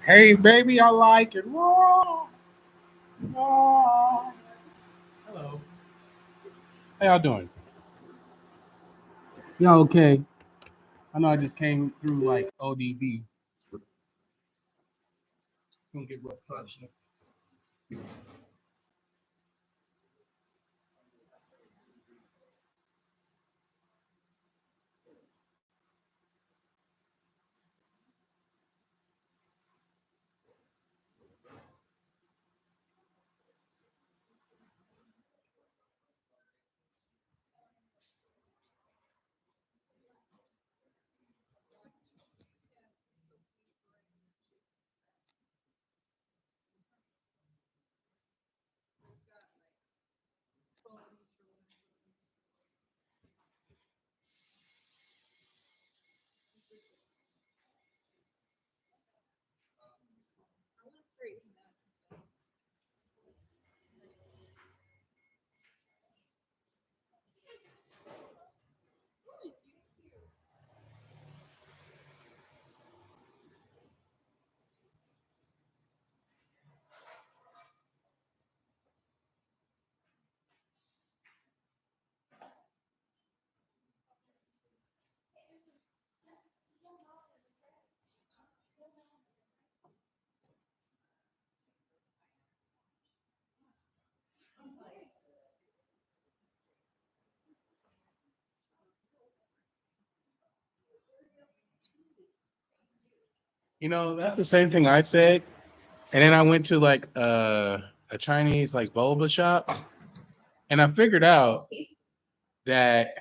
Hey, baby, I like it raw. Raw. Hello. How y'all doing? Y'all okay? I know I just came through like ODB. Gonna get real personal. You know, that's the same thing I said. And then I went to like a Chinese like boba shop, and I figured out that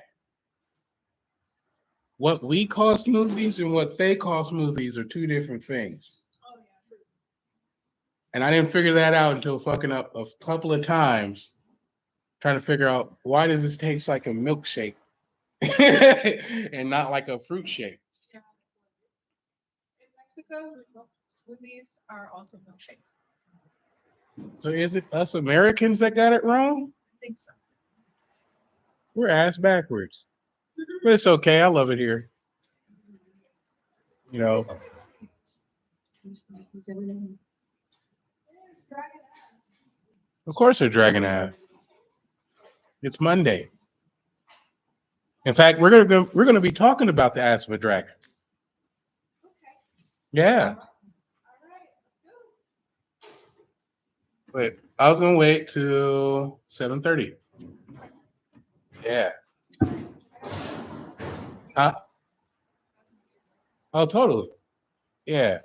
what we call smoothies and what they call smoothies are two different things. And I didn't figure that out until fucking up a couple of times trying to figure out why does this taste like a milkshake and not like a fruit shake. In Mexico, smoothies are also milkshakes. So is it us Americans that got it wrong? I think so. We're ass backwards. But it's okay. I love it here. You know, of course they're dragging ass. It's Monday. In fact, we're gonna be talking about the ass of a dragon. Yeah. Wait, I was gonna wait till 7:30. Yeah. Huh? Oh, totally. Yeah.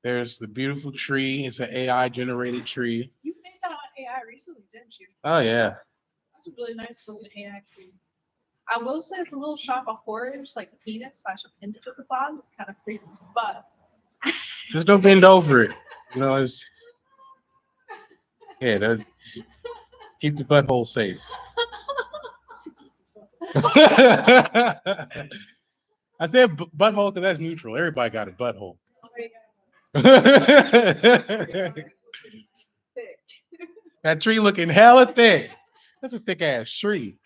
There's the beautiful tree. It's an AI generated tree. You made that on AI recently, didn't you? Oh yeah. That's a really nice looking AI tree. I will say it's a little shop of horrors, like the penis slash appendage of the dog. It's kind of creepy, but Just don't bend over it. You know, it's yeah. Keep the butthole safe. I said butthole because that's neutral. Everybody got a butthole. That tree looking hella thick. That's a thick ass tree.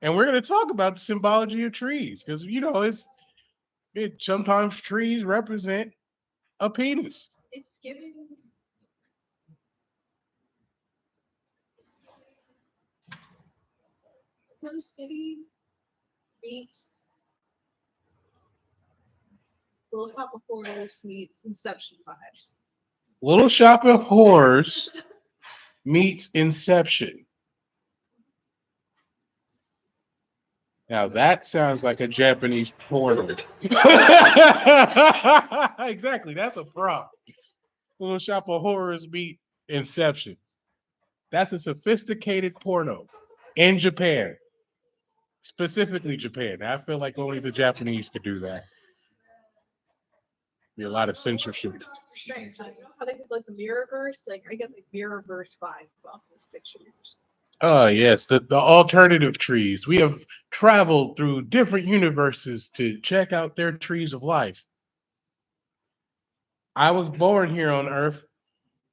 And we're gonna talk about the symbology of trees because you know sometimes trees represent a penis. it's giving some city meets little shop of horrors meets Inception vibes. Little Shop of Horrors meets Inception. Now that sounds like a Japanese portal. Exactly, that's a prop. Little Shop of Horrors meet Inception. That's a sophisticated porno in Japan, specifically Japan. I feel like only the Japanese could do that. Be a lot of censorship. Strange. Like, you know how they did like the Mirrorverse? Like I get like Mirrorverse vibe off this picture. Oh yes, the alternative trees. We have traveled through different universes to check out their trees of life. I was born here on Earth,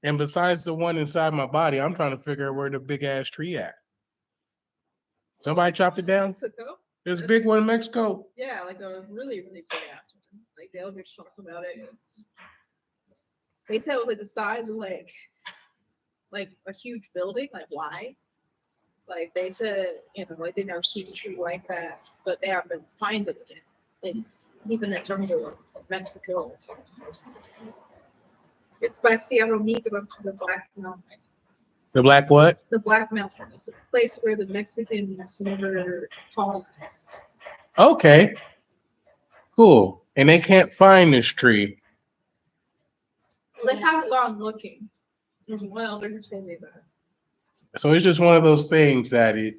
and besides the one inside my body, I'm trying to figure out where the big ass tree at. Somebody chopped it down? Mexico. There's a big one in Mexico. Yeah, like a really, really big ass one. Like the elevators talk about it. They said it was like the size of like a huge building, like wide. Like they said, like they never seen a tree like that, but they haven't been finding it. It's even in jungle of Mexico. It's by Sierra Negro to the Black Mountain. The black what? The Black Mountain is a place where the Mexicans never colonized. Okay, cool. And they can't find this tree. Well, they haven't gone looking. Well, they're just saying that. So it's just one of those things that It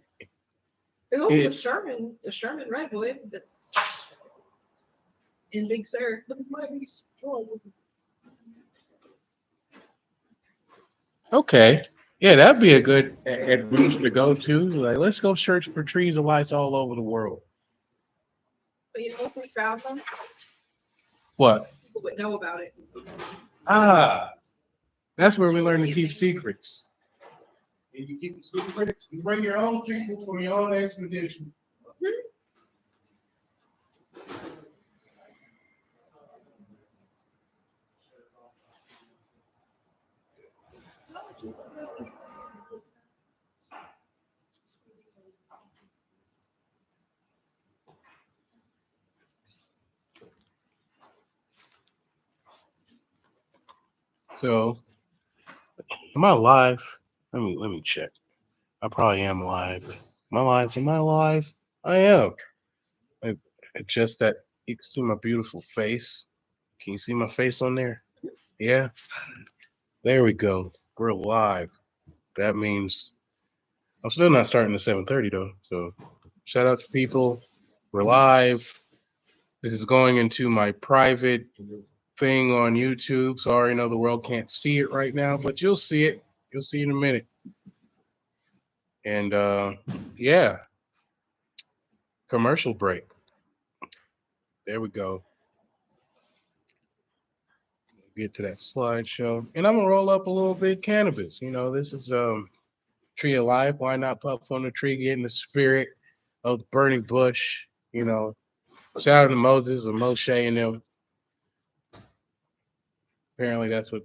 was the Sherman redwood that's in Big Sur. okay. Yeah, that'd be a good adventure to go to. Like, let's go search for trees of lice all over the world. But if we found them, What? people would know about it. Ah, that's where we learn to keep secrets. And you keep secrets. You bring your own secrets from your own expedition. So, am I live? Let me check. I probably am live. Am I live? Am I live? I am. I- It's just that you can see my beautiful face. Can you see my face on there? Yeah. There we go. We're live. That means I'm still not starting at 7:30 though. So shout out to people. We're live. This is going into my private thing on YouTube. Sorry, I know the world can't see it right now, but you'll see it. You'll see it in a minute. And yeah, commercial break. There we go. Get to that slideshow. And I'm gonna roll up a little bit cannabis. This is tree of life. Why not puff on the tree, get in the spirit of the burning bush? Shout out to Moses or Moshe and them. Apparently that's what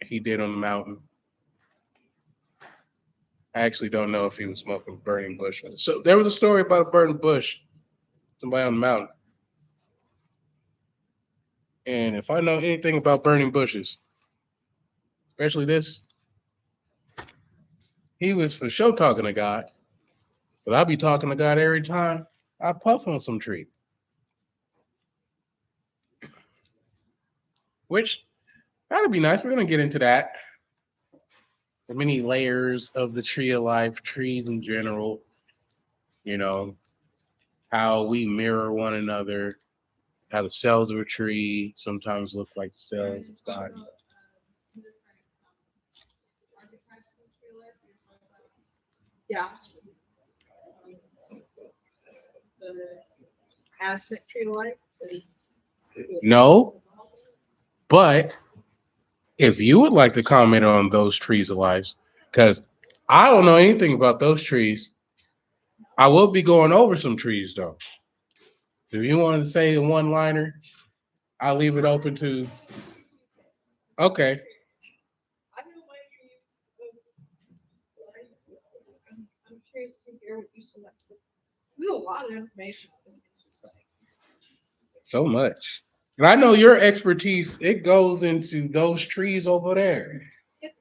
he did on the mountain. I actually don't know if he was smoking a burning bush. So there was a story about a burning bush, somebody on the mountain. And if I know anything about burning bushes, especially this, he was for sure talking to God. But I'll be talking to God every time I puff on some tree. Which that'd be nice. We're gonna get into that. The many layers of the tree of life, trees in general, you know, how we mirror one another, how the cells of a tree sometimes look like the cells of God. Yeah. The Aztec tree of life. No, but if you would like to comment on those trees of life, because I don't know anything about those trees, I will be going over some trees though. If you want to say a one liner, I'll leave it open to. Okay. I know my dreams. I'm curious to hear what you select. We have a lot of information. It's just like, So much. And I know your expertise, it goes into those trees over there. it's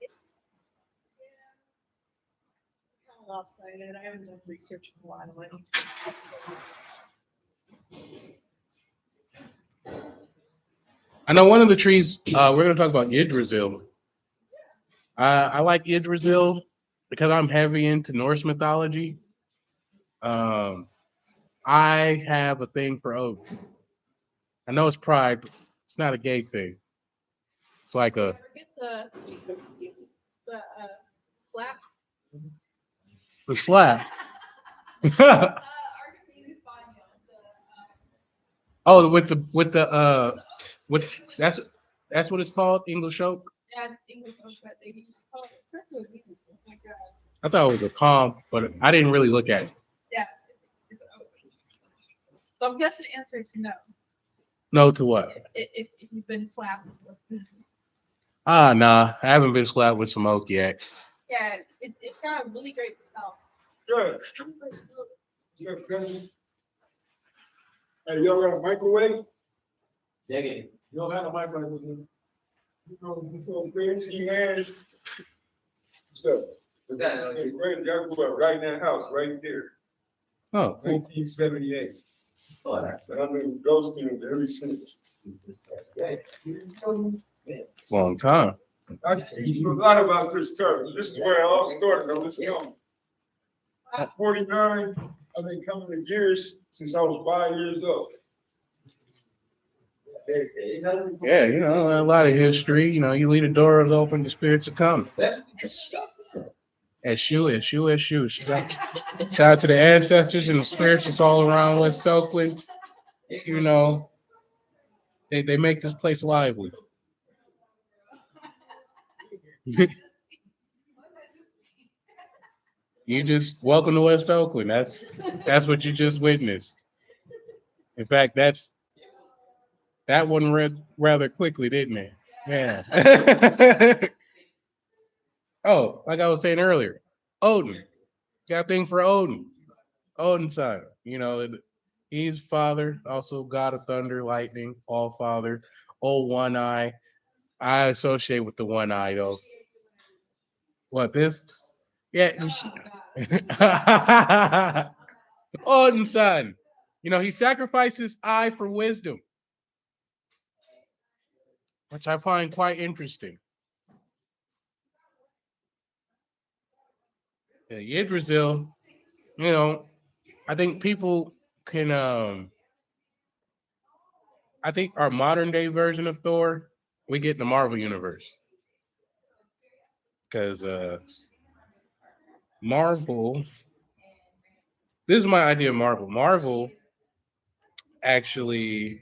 kind of lopsided. I haven't done research in a while. I know one of the trees, we're going to talk about Yggdrasil. I like Yggdrasil because I'm heavy into Norse mythology. Um, I have a thing for oath. I know it's pride, but it's not a gay thing. It's like a Forget the slap. the slap. Archimedes Banya, Oh, with the with that's what it's called, English oak. yeah, it's English, but they call it circular. It's like I thought it was a palm, but I didn't really look at it. yeah, it's oak. So I'm guessing the answer is no. No to what? If you've been slapped. Ah, nah, I haven't been slapped with some oak yet. Yeah, it's got a really great smell. Good. Hey, y'all got a microwave? Yeah, you don't have a microwave with you. You know, crazy hands. So, What's that? hey, Greg, y'all grew up right in that house, right there, Oh, cool. 1978. But I've been ghosting ever since. Long time. I forgot about this term. This is where it all started on this film. At 49, I've been coming to gears since I was 5 years old. Yeah, you know, a lot of history. You know, you leave the doors open, the spirits will come. Eshu. Shout out to the ancestors and the spirits that's all around West Oakland. You know, they make this place lively. You just welcome to West Oakland. That's what you just witnessed. In fact, that one read rather quickly, didn't it? Yeah. Oh, like I was saying earlier, Odin. Got a thing for Odin. Odin's son. You know, he's father, also god of thunder, lightning, all father, old one eye. I associate with the one eye though. What this? Yeah. Odin's son. You know, he sacrificed his eye for wisdom, which I find quite interesting. Yeah, Yggdrasil, you know, I think people can I think our modern day version of Thor, we get in the Marvel universe. Because Marvel, this is my idea of Marvel. Marvel actually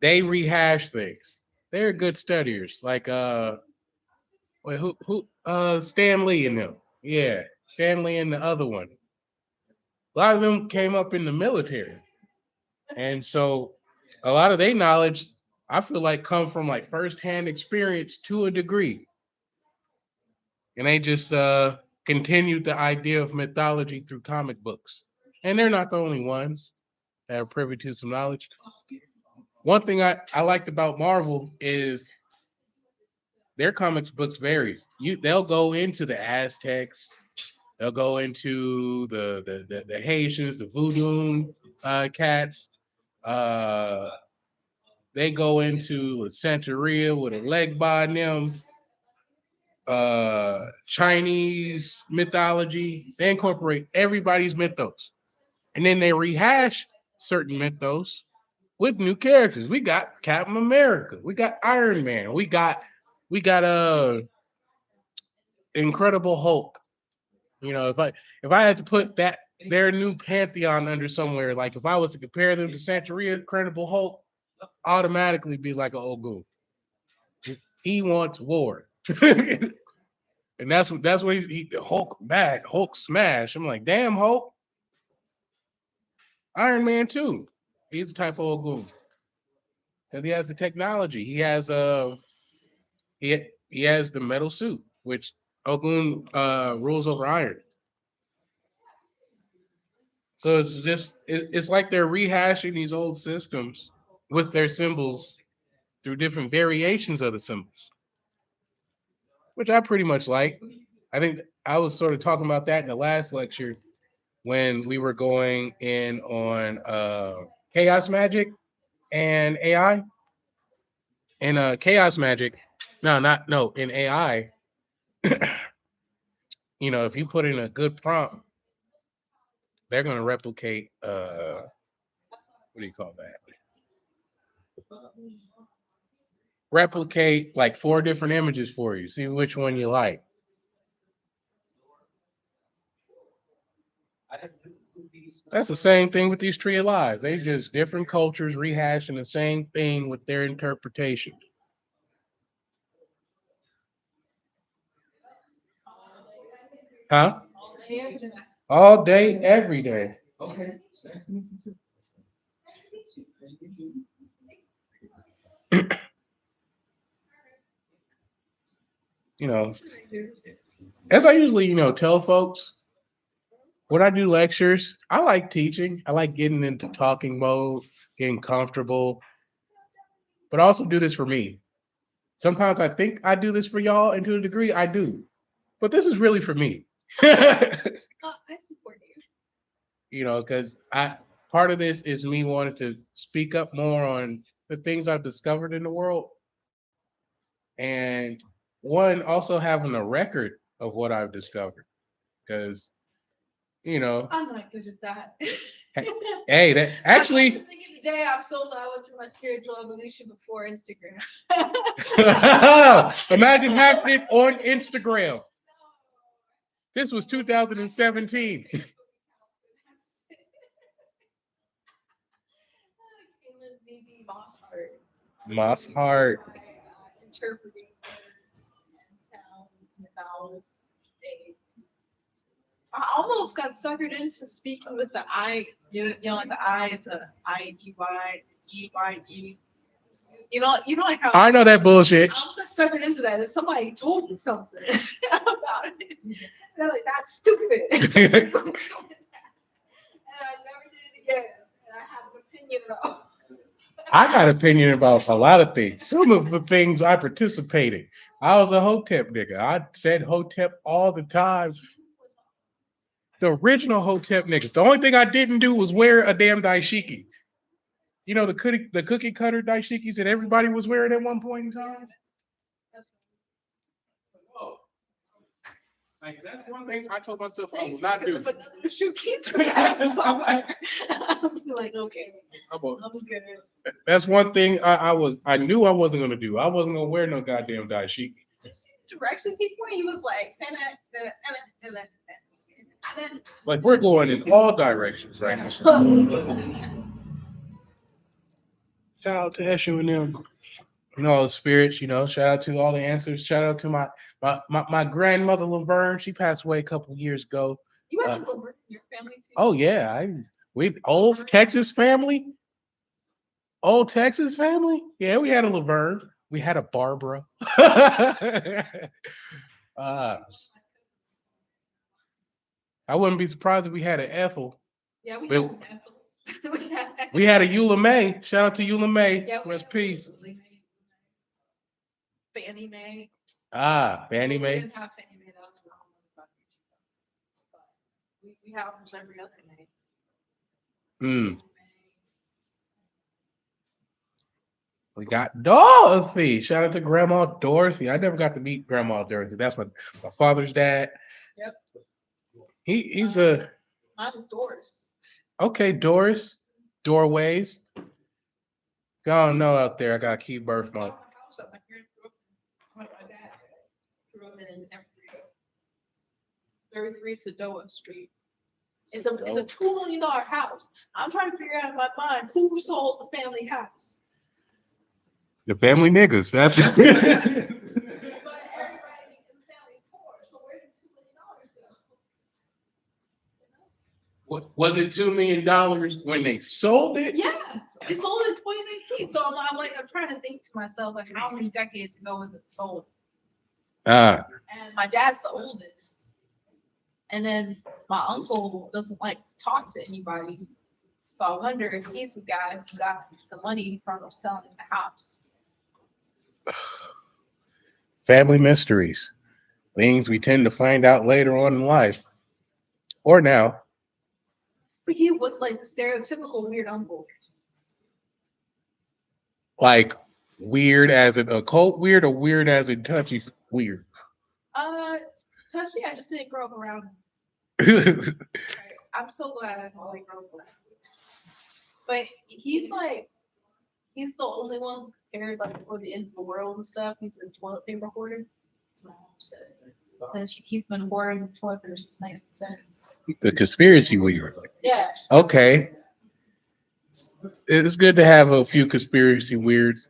they rehash things. They're good studiers. Like wait, who Stan Lee and them. Yeah. Stan Lee and the other one. A lot of them came up in the military. And so a lot of their knowledge, I feel like come from like firsthand experience to a degree. And they just continued the idea of mythology through comic books. And they're not the only ones that are privy to some knowledge. One thing I liked about Marvel is their comics books varies. They'll go into the Aztecs, they'll go into the Haitians, the voodoo cats. Uh, they go into Santeria with a leg by them. Chinese mythology. They incorporate everybody's mythos, and then they rehash certain mythos with new characters. We got Captain America, we got Iron Man, we got Incredible Hulk. You know, if I had to put that their new pantheon under somewhere, like if I was to compare them to Santeria, Incredible Hulk, automatically be like a Ogun. He wants war. And that's what the Hulk back, Hulk smash. I'm like, damn Hulk, Iron Man too. He's a type of Ogun. Because he has the technology. He has the metal suit, which Ogun rules over iron. So it's like they're rehashing these old systems with their symbols through different variations of the symbols, which I pretty much like. I think I was sort of talking about that in the last lecture when we were going in on chaos magic and AI. In chaos magic, no, not no, in AI, you know, if you put in a good prompt, they're going to replicate what do you call that? Replicate like four different images for you. See which one you like. That's the same thing with these Tree of Lies. They just different cultures rehashing the same thing with their interpretation. Huh? All day, every day. Okay. You know, as I usually, tell folks, when I do lectures, I like teaching. I like getting into talking mode, getting comfortable, but I also do this for me. Sometimes I think I do this for y'all, and to a degree, I do. But this is really for me. I support you. Because I part of this is me wanting to speak up more on the things I've discovered in the world, and one also having a record of what I've discovered. Because I'm not good at that. hey, that I actually, was thinking today, I'm so glad I went through my spiritual evolution before Instagram. imagine having it on Instagram. This was 2017. Maybe Moss Heart. Moss Heart. Interpreting words and sounds and vowels, dates. I almost got suckered into speaking with the I, like the I's, I-E-Y-E-Y-E. Like how I know that bullshit. I almost got suckered into that, and somebody told me something about it. They're like, "That's stupid." And I never did it again. And I have an opinion about. I got opinion about a lot of things. Some of the things I participated. I was a Hotep nigga. I said Hotep all the time. The original Hotep niggas. The only thing I didn't do was wear a damn daishiki. The cookie cutter daishikis that everybody was wearing at one point in time. Like that's one thing I told myself I will not do. But shoot kids from that somewhere. I'll be like, okay, I'm good. That's one thing I knew I wasn't gonna do. I wasn't gonna wear no goddamn daishiki. Directions he pointed, he was like, Like we're going in all directions right now. Shout out to Eshu and them. All the spirits, shout out to all the answers. Shout out to my grandmother Laverne. She passed away a couple years ago. You have a Laverne in your family too? Oh yeah. We old Texas family. Old Texas family? Yeah, we had a Laverne. We had a Barbara. I wouldn't be surprised if we had an Ethel. Yeah, we But had an Ethel. we had a Eula May. Shout out to Eula May. Yeah, Rest peace. Fannie Mae. Fannie We Mae. didn't have Fannie Mae. That was common. We have almost every other name. We got Dorothy. Shout out to Grandma Dorothy. I never got to meet Grandma Dorothy. That's my father's dad. Yep. He's Mine was Doris. okay, Doris. Doorways. Y'all know out there I got key birth month. My parents my dad grew up in San Francisco. 33 Sedoa Street. It's a $2 million house. I'm trying to figure out in my mind who sold the family house. The family niggas. That's But everybody in the family poor. So where did $2 million go? Was it $2 million when they sold it? Yeah, it sold in 2019. So I'm trying to think to myself, like, how many decades ago was it sold? And my dad's the oldest. And then my uncle doesn't like to talk to anybody. So I wonder if he's the guy who got the money from selling the house. Family mysteries. Things we tend to find out later on in life. Or now. But he was like the stereotypical weird uncle. Like weird as in occult weird or weird as in touchy weird? Touchy, I just didn't grow up around him. I'm so glad I didn't grow up around him. But he's the only one who cared for the ends of the world and stuff. He's a toilet paper hoarder. That's what my mom said. Since he's been hoarding toilet paper since 1970s. The conspiracy weird. Yeah. Okay. It's good to have a few conspiracy weirds.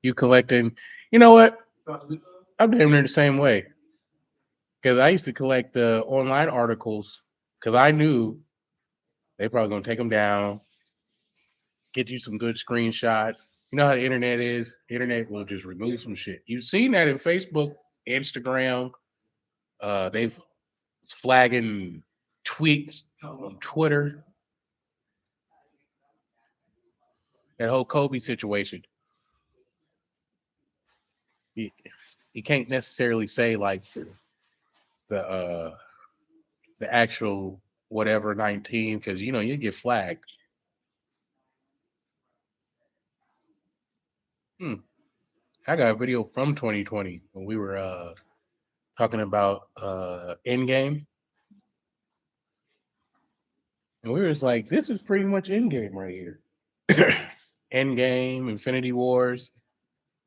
You collecting. You know what? I'm damn near the same way. Because I used to collect the online articles because I knew They probably gonna take them down, get you some good screenshots. You know how the internet is. The internet will just remove some shit. You've seen that in Facebook, Instagram. They've flagging tweets on Twitter. That whole Kobe situation. You, you can't necessarily say like the the actual whatever 19 because you know you get flagged. Hmm. I got a video from 2020 when we were talking about Endgame, and we were just like, this is pretty much Endgame right here. Endgame, Infinity Wars.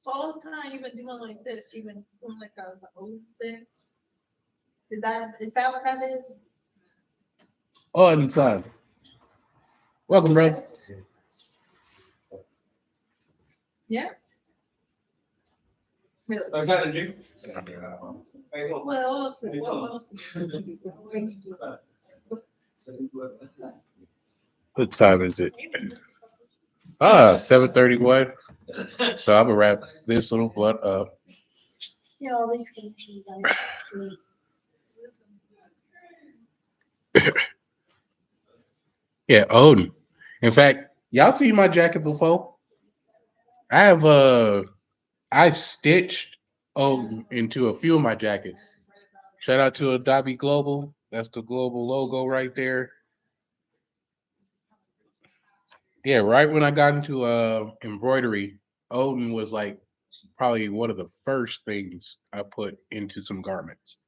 So all this time you've been doing like this, you've been doing like the old things. Is that what that is? Oh, and son. Welcome, bro. Yeah. Really? I got a new. What else? What else? What time is it? 7:31. So I'm gonna wrap this little blunt up. Yeah, all these can be done. Yeah, Odin. In fact, y'all see my jacket before? I have I stitched Odin into a few of my jackets. Shout out to Adobe Global. That's the global logo right there. Yeah, right when I got into embroidery, Odin was like probably one of the first things I put into some garments.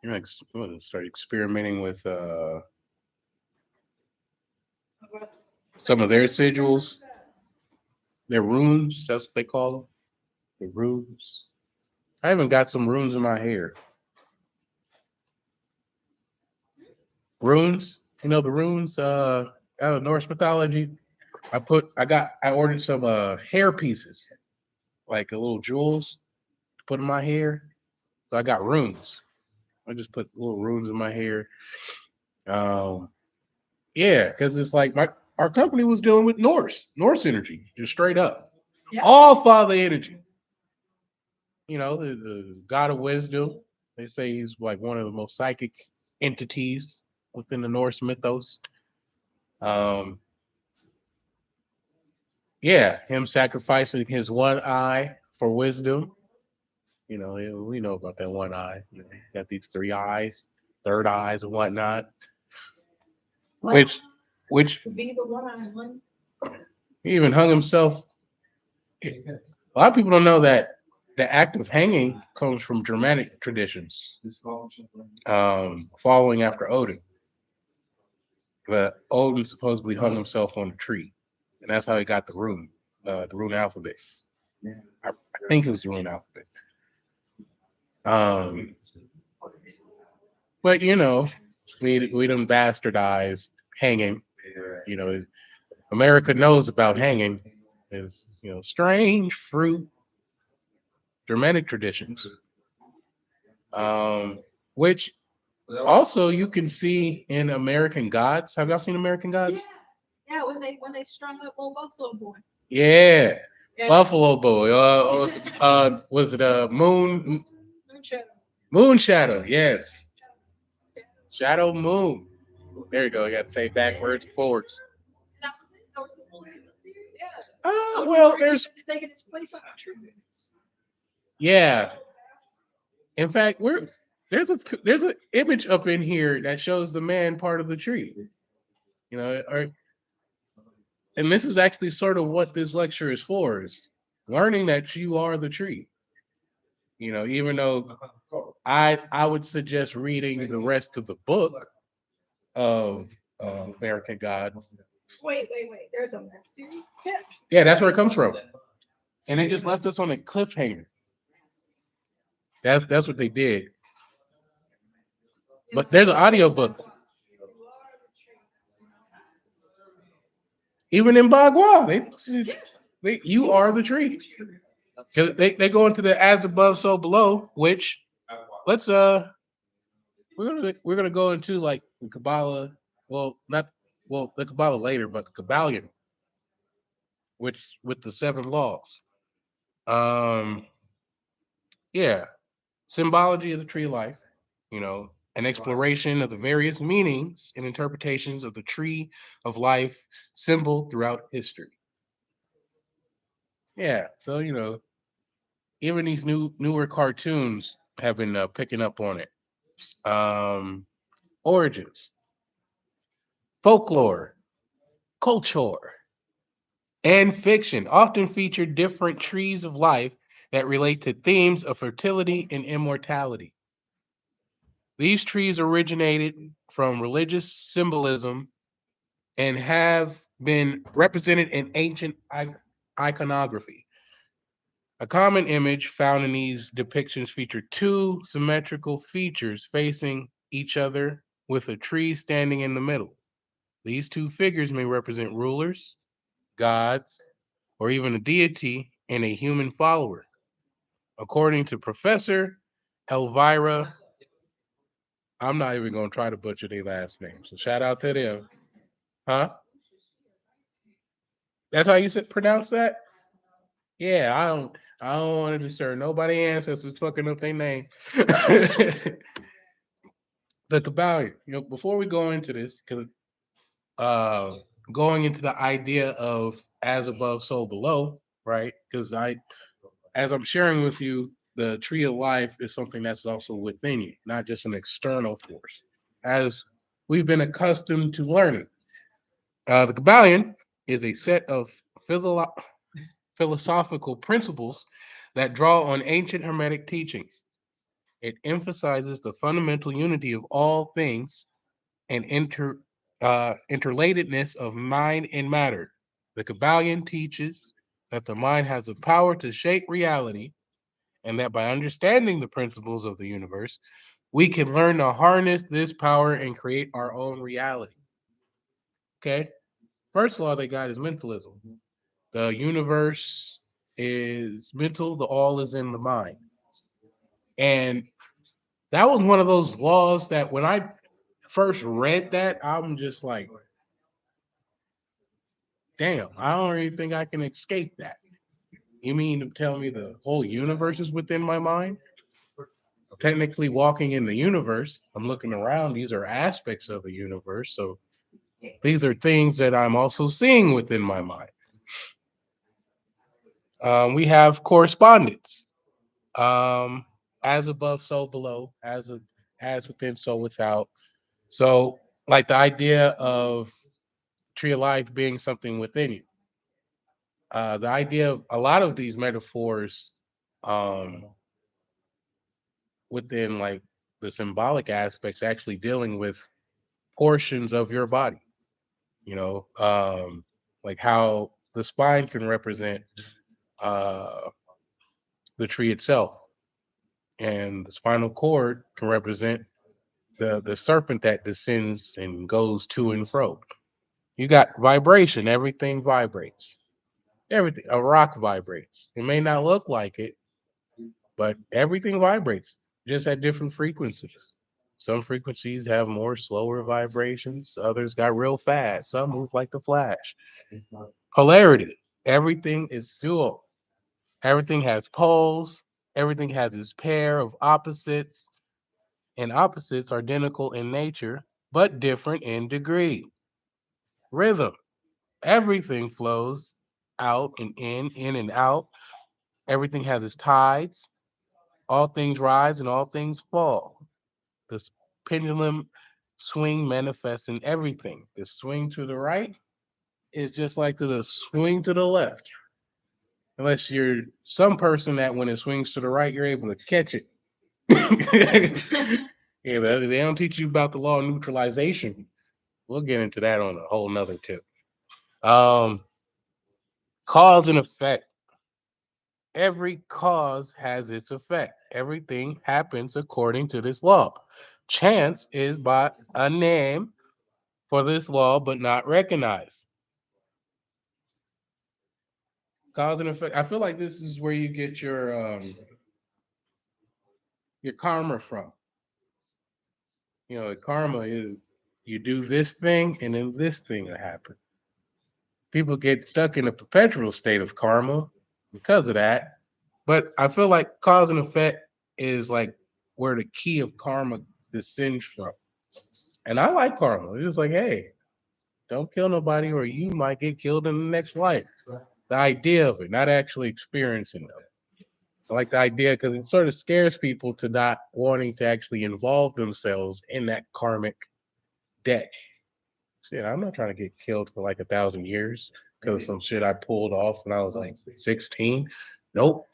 You know, start experimenting with some of their sigils, their runes. That's what they call them. The runes. I even got some runes in my hair. Runes, you know the runes out of Norse mythology. I ordered some hair pieces, like a little jewels to put in my hair. So I got runes. I just put little runes in my hair. Um, yeah, because it's like my our company was dealing with Norse energy, just straight up. Yeah. All father energy. You know, the god of wisdom. They say he's like one of the most psychic entities within the Norse mythos. Um, yeah, him sacrificing his one eye for wisdom. You know, we know about that one eye. You know, got these three eyes, third eyes, and whatnot. Which, which To be the one on one. he even hung himself. A lot of people don't know that the act of hanging comes from Germanic traditions, following after Odin. But Odin supposedly hung himself on a tree, and that's how he got the rune alphabet. I think it was the rune alphabet. Um, but you know, we done bastardized hanging. You know, America knows about hanging. Is strange fruit, Germanic traditions. Which also you can see in American Gods. Have y'all seen American Gods? Yeah, when they strung up old Buffalo Boy. Yeah, Yeah. Buffalo Boy. Was it Moon Moonshine. Moon Shadow? Yes, Shadow Moon. There you go. You got to say backwards, forwards. That was it. That was the whole end of the series. Yeah. Well, there's Taking its place on the tree. yeah. In fact, there's an image up in here that shows the man part of the tree. You know, and this is actually sort of what this lecture is for: is learning that you are the tree. You know, even though I would suggest reading the rest of the book of American Gods. Wait. There's a web series? Yeah. Yeah, that's where it comes from. And they just left us on a cliffhanger. That's what they did. But there's an audio book. Even in Bagua, you are the tree. 'Cause they go into the as above, so below, which let's we're gonna go into like the Kabbalah. Well, not well, the Kabbalah later, but the Kabbalion, which with the seven laws. Um, yeah, symbology of the tree of life, an exploration of the various meanings and interpretations of the tree of life symbol throughout history. Yeah, so even these newer cartoons have been picking up on it. Um, origins, folklore, culture, and fiction often feature different trees of life that relate to themes of fertility and immortality. These trees originated from religious symbolism and have been represented in ancient iconography. A common image found in these depictions featured two symmetrical features facing each other with a tree standing in the middle. These two figures may represent rulers, gods, or even a deity and a human follower. According to Professor Elvira, I'm not even going to try to butcher their last name. So shout out to them. Huh? That's how you said pronounce that? Yeah, I don't want to disturb nobody ancestors fucking up their name. The Kabbalion. Before we go into this, because uh going into the idea of as above, so below, right? Because as I'm sharing with you, the tree of life is something that's also within you, not just an external force. As we've been accustomed to learning, the Kabbalion is a set of philo- philosophical principles that draw on ancient Hermetic teachings. It emphasizes the fundamental unity of all things and interrelatedness of mind and matter. The Kabbalion teaches that the mind has the power to shape reality, and that by understanding the principles of the universe, we can learn to harness this power and create our own reality. Okay? First law they got is mentalism. The universe is mental, the all is in the mind. And that was one of those laws that when I first read that, I'm just like, damn, I don't really think I can escape that. You mean to tell me the whole universe is within my mind? Technically walking in the universe, I'm looking around, these are aspects of the universe. So these are things that I'm also seeing within my mind. We have correspondence. Um, as above, so below, as within, so without. So, like the idea of tree of life being something within you. The idea of a lot of these metaphors um, within like the symbolic aspects actually dealing with portions of your body, like how the spine can represent uh, the tree itself, and the spinal cord can represent the serpent that descends and goes to and fro. You got vibration, everything vibrates. Everything, a rock vibrates. It may not look like it, but everything vibrates just at different frequencies. Some frequencies have more slower vibrations, others got real fast, some move like the flash. Polarity, everything is dual. Everything has poles, everything has its pair of opposites, and opposites are identical in nature, but different in degree. Rhythm, everything flows out and in and out. Everything has its tides. All things rise and all things fall. This pendulum swing manifests in everything. The swing to the right is just like to the swing to the left. Unless you're some person that when it swings to the right, you're able to catch it. Yeah, they don't teach you about the law of neutralization. We'll get into that on a whole nother tip. Um, cause and effect. Every cause has its effect. Everything happens according to this law. Chance is by a name for this law, but not recognized. Cause and effect. I feel like this is where you get your karma from. Karma is You do this thing, and then this thing will happen. People get stuck in a perpetual state of karma because of that. But I feel like cause and effect is like where the key of karma descends from. And I like karma. It's just like, hey, don't kill nobody or you might get killed in the next life. The idea of it, not actually experiencing it. I like the idea because it sort of scares people to not wanting to actually involve themselves in that karmic debt. Shit, I'm not trying to get killed for like 1,000 years because of some shit I pulled off when I was like 16. Nope.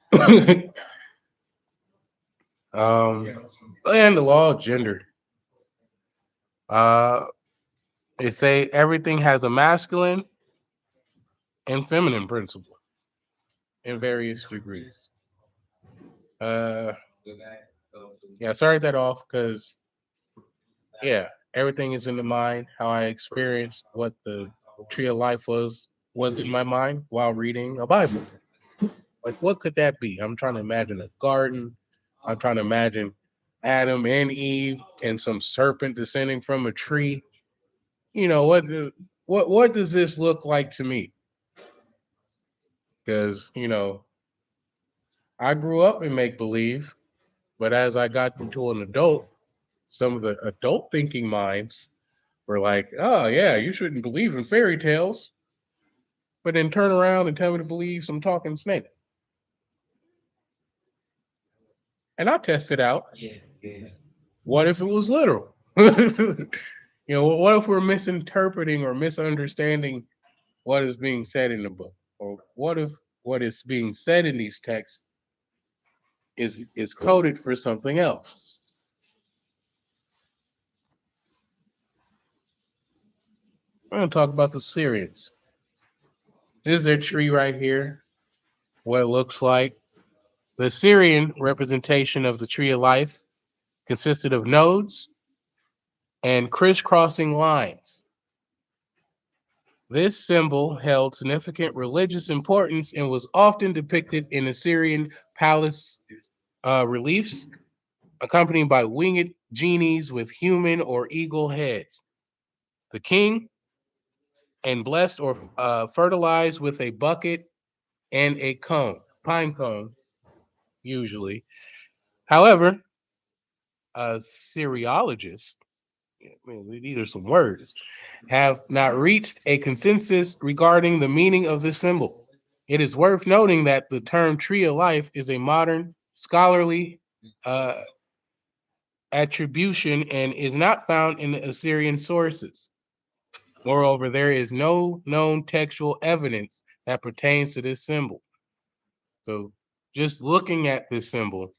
And the law of gender. Uh, they say everything has a masculine and feminine principle in various degrees. Uh, yeah, started that off because yeah, everything is in the mind. How I experienced what the tree of life was in my mind while reading a Bible. Like, what could that be? I'm trying to imagine a garden. I'm trying to imagine Adam and Eve and some serpent descending from a tree. You know what does this look like to me? Because I grew up in make believe, but as I got into an adult, some of the adult thinking minds were like, "Oh yeah, you shouldn't believe in fairy tales," but then turn around and tell me to believe some talking snake. And I tested out. What if it was literal? What if we're misinterpreting or misunderstanding what is being said in the book? Or what if what is being said in these texts is coded for something else? We're going to talk about the Syrians. This is their tree right here, what it looks like. The Syrian representation of the tree of life consisted of nodes and crisscrossing lines. This symbol held significant religious importance and was often depicted in Assyrian palace reliefs, accompanied by winged genies with human or eagle heads. The king and blessed or fertilized with a bucket and a cone, pine cone, usually. However, Syriologists, I mean, these are some words, have not reached a consensus regarding the meaning of this symbol. It is worth noting that the term tree of life is a modern scholarly uh, attribution and is not found in the Assyrian sources. Moreover, there is no known textual evidence that pertains to this symbol. So, just looking at this symbol,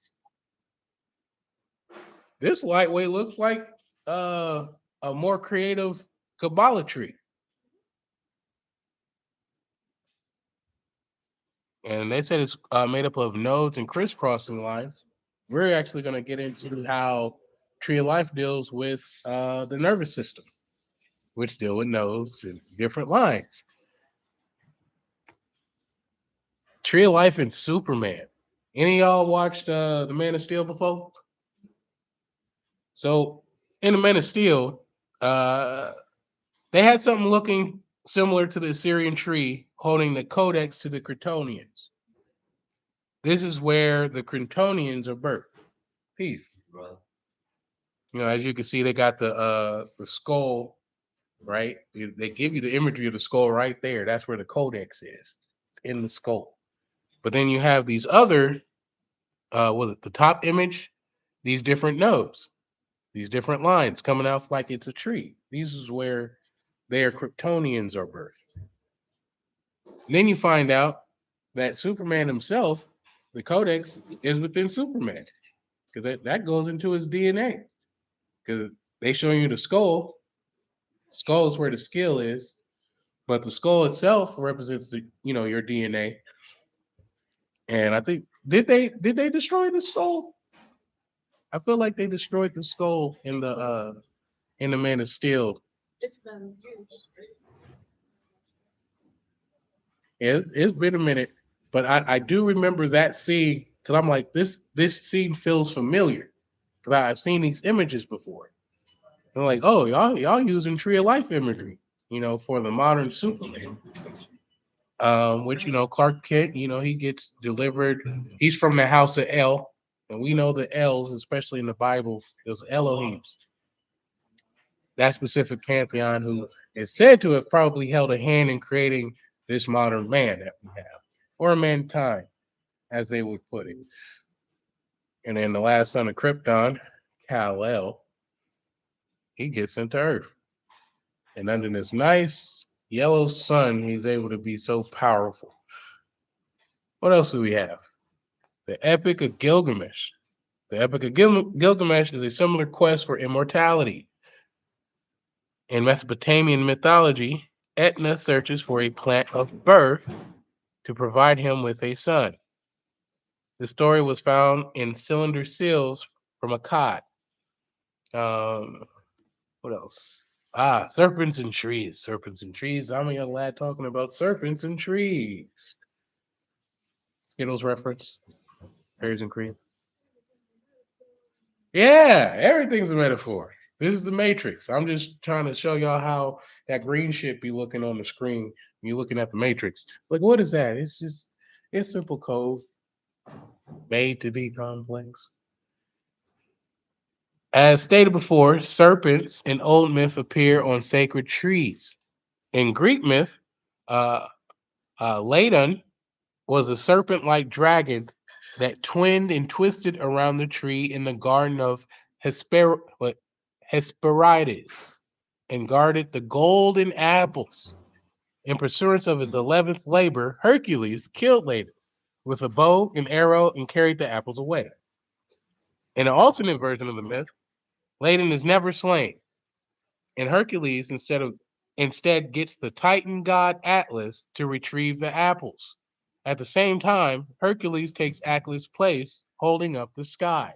this lightweight looks like a more creative Kabbalah tree. And they said it's made up of nodes and crisscrossing lines. We're actually going to get into how Tree of Life deals with the nervous system, which deal with nodes and different lines. Tree of Life and Superman. Any of y'all watched The Man of Steel before? So in The Man of Steel, uh, they had something looking similar to the Assyrian tree holding the codex to the Kryptonians. This is where the Kryptonians are birthed. Peace. As you can see, they got the skull, right? They give you the imagery of the skull right there. That's where the codex is. It's in the skull. But then you have these other, the top image, these different nodes, these different lines coming out like it's a tree. These is where their Kryptonians are birthed. And then you find out that Superman himself, the codex, is within Superman because that goes into his DNA. Because they show you the skull. Skull is where the skill is, but the skull itself represents your DNA. And I think did they destroy the skull? I feel like they destroyed the skull in the Man of Steel. It's been used. It's been a minute, but I do remember that scene because I'm like this scene feels familiar because I've seen these images before. I'm like, oh, y'all using tree of life imagery, for the modern Superman. Which Clark Kent, he gets delivered. He's from the house of El, and we know the L's, especially in the Bible, there's Elohims. That specific pantheon, who is said to have probably held a hand in creating this modern man that we have, or mankind, as they would put it. And then the last son of Krypton, Kal-El, he gets into Earth. And under this nice yellow sun, he's able to be so powerful. What else do we have? The Epic of Gilgamesh. The Epic of Gilgamesh is a similar quest for immortality. In Mesopotamian mythology, Etna searches for a plant of birth to provide him with a son. The story was found in cylinder seals from Akkad. What else? Serpents and trees. Serpents and trees. I'm a young lad talking about serpents and trees. Skittles reference. Berries and cream. Yeah, everything's a metaphor. This is the Matrix. I'm just trying to show y'all how that green shit be looking on the screen when you're looking at the Matrix. Like, what is that? It's simple code made to be complex. As stated before, serpents in old myth appear on sacred trees. In Greek myth, uh, Ladon was a serpent-like dragon that twinned and twisted around the tree in the garden of Hesperides and guarded the golden apples. In pursuance of his 11th labor, Hercules killed Ladon with a bow and arrow and carried the apples away. In an alternate version of the myth, Ladon is never slain, and Hercules instead gets the Titan god Atlas to retrieve the apples. At the same time, Hercules takes Atlas' place, holding up the sky.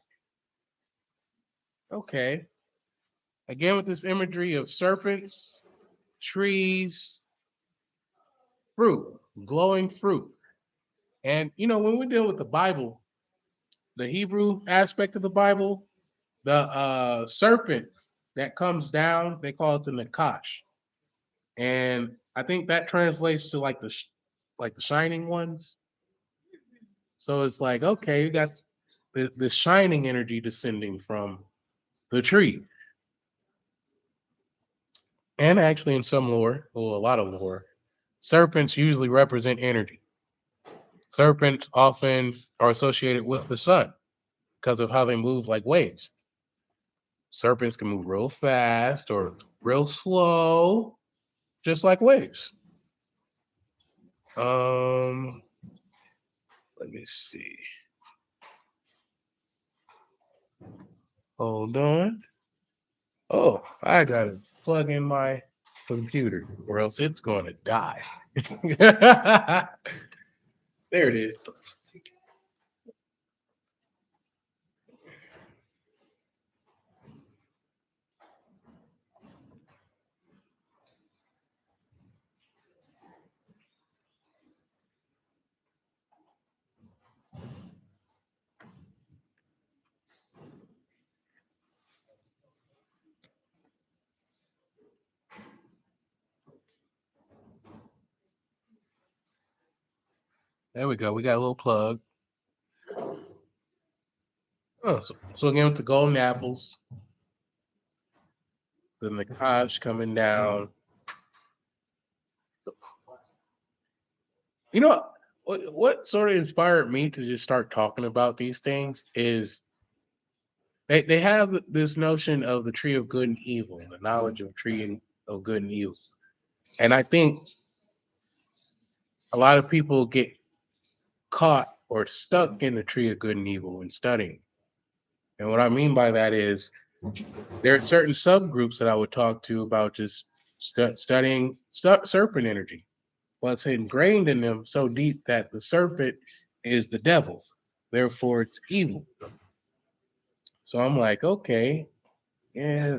Okay. Again, with this imagery of serpents, trees, fruit, glowing fruit. And, when we deal with the Bible, the Hebrew aspect of the Bible, the serpent that comes down, they call it the Nakash. And I think that translates to like the shining ones. So it's like, okay, you got the shining energy descending from the tree. And actually, in some lore, well, a lot of lore, serpents usually represent energy. Serpents often are associated with the sun because of how they move like waves. Serpents can move real fast or real slow, just like waves. Let me see. Hold on. Oh, I gotta plug in my computer or else it's gonna die. There it is. There we go. We got a little plug. Oh, so again with the golden apples, the Nakash coming down. You know what sort of inspired me to just start talking about these things is they have this notion of the tree of good and evil, the knowledge of of good and evil. And I think a lot of people get caught or stuck in the tree of good and evil when studying. And what I mean by that is there are certain subgroups that I would talk to about just studying serpent energy. Well, it's ingrained in them so deep that the serpent is the devil, therefore it's evil. So I'm like, okay, yeah.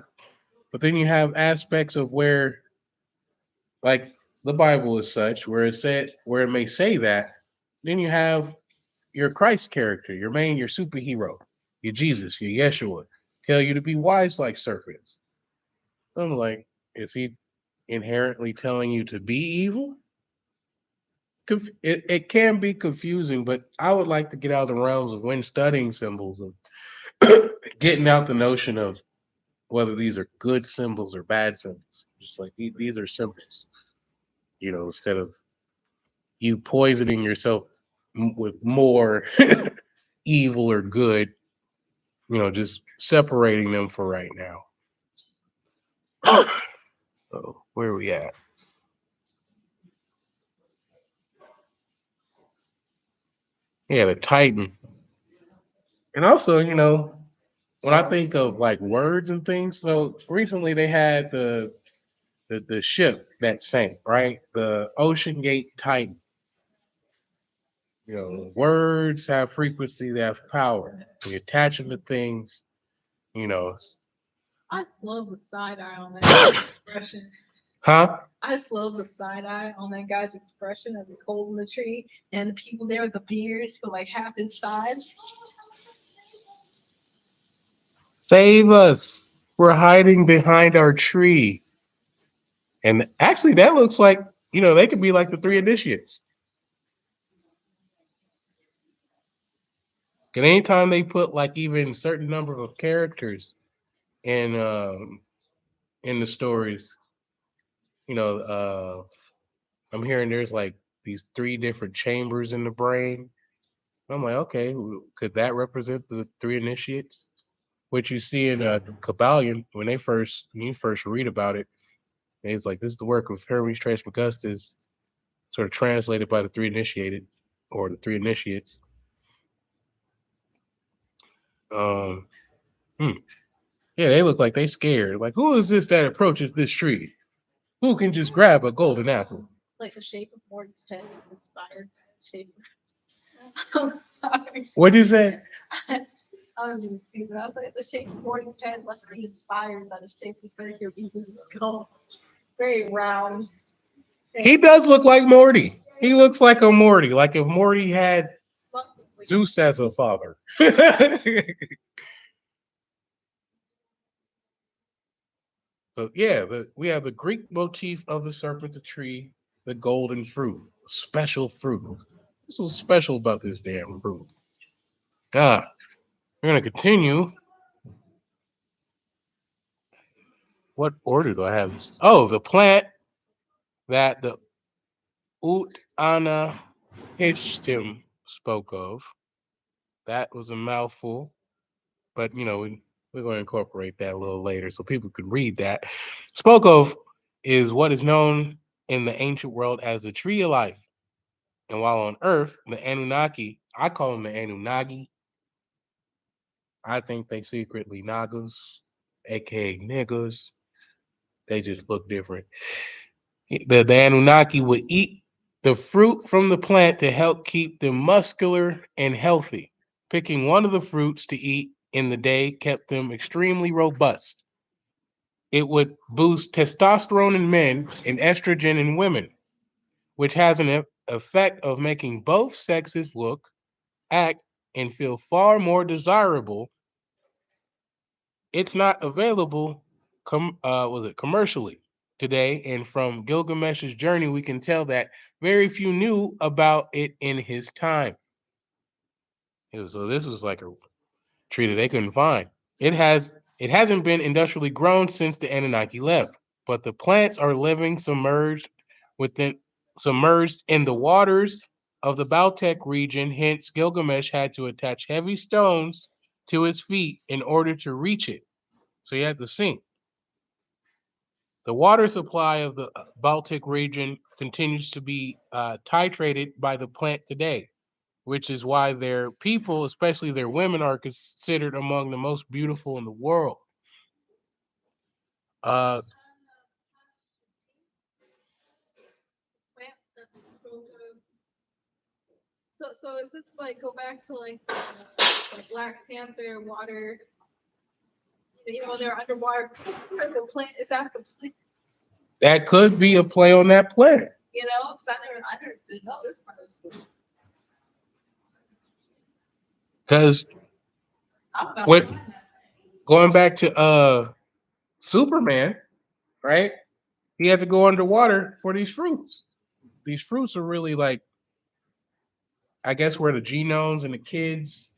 But then you have aspects of where, like the Bible is such, where it may say that. Then you have your Christ character, your superhero, your Jesus, your Yeshua, tell you to be wise like serpents. I'm like, is he inherently telling you to be evil? It can be confusing, but I would like to get out of the realms of when studying symbols of getting out the notion of whether these are good symbols or bad symbols. Just like these are symbols, instead of you poisoning yourself with more evil or good, just separating them for right now. So where are we at? Yeah, the Titan. And also, when I think of like words and things, so recently they had the ship that sank, right? The Ocean Gate Titan. Words have frequency, they have power. We attach them to things, you know. I just love the side eye on that guy's expression. Huh? I just love the side eye on that guy's expression as he's holding the tree, and the people there with the beards for like half his size. Save us. We're hiding behind our tree. And actually, that looks like, they could be like the three initiates. And anytime they put like even certain number of characters in the stories, I'm hearing there's like these three different chambers in the brain. I'm like, okay, could that represent the three initiates? Which you see in Kabbalion when you first read about it, it's like this is the work of Hermes Trismegistus, sort of translated by the three initiated or the three initiates. Um, hmm. Yeah, they look like they scared. Like, who is this that approaches this tree? Who can just grab a golden apple? Like the shape of Morgan's head is inspired by the shape of. I'm sorry. What is that? I was just stupid. I was like, the shape of Morgan's head must be inspired by the shape of Frederick Jesus' skull. Very round. He does look like Morty. He looks like a Morty. Like if Morty had Zeus as a father. So yeah, we have the Greek motif of the serpent, the tree, the golden fruit, special fruit. What's so special about this damn fruit? Ah, we're gonna continue. What order do I have this? Oh, the plant that the Ut Hishtim spoke of. That was a mouthful, but we're going to incorporate that a little later so people could read that. Spoke of is what is known in the ancient world as the tree of life. And while on Earth, the Anunnaki, I call them the Anunnaki. I think they secretly Nagas, aka niggas. They just look different. The Anunnaki would eat the fruit from the plant to help keep them muscular and healthy. Picking one of the fruits to eat in the day kept them extremely robust. It would boost testosterone in men and estrogen in women, which has an effect of making both sexes look, act, and feel far more desirable. It's not available commercially today, and from Gilgamesh's journey, we can tell that very few knew about it in his time. So this was like a tree that they couldn't find. It hasn't been industrially grown since the Anunnaki left, but the plants are living submerged in the waters of the Baltic region. Hence, Gilgamesh had to attach heavy stones to his feet in order to reach it. So he had to sink. The water supply of the Baltic region continues to be titrated by the plant today, which is why their people, especially their women, are considered among the most beautiful in the world. Uh, So is this like go back to like Black Panther water? They're underwater. The plant is that the plant? that could be a play on that plant. Because I never did know this part of school. Because I'm about What- to find that. going back to Superman, right? He had to go underwater for these fruits. These fruits are really like, I guess, where the genomes and the kids,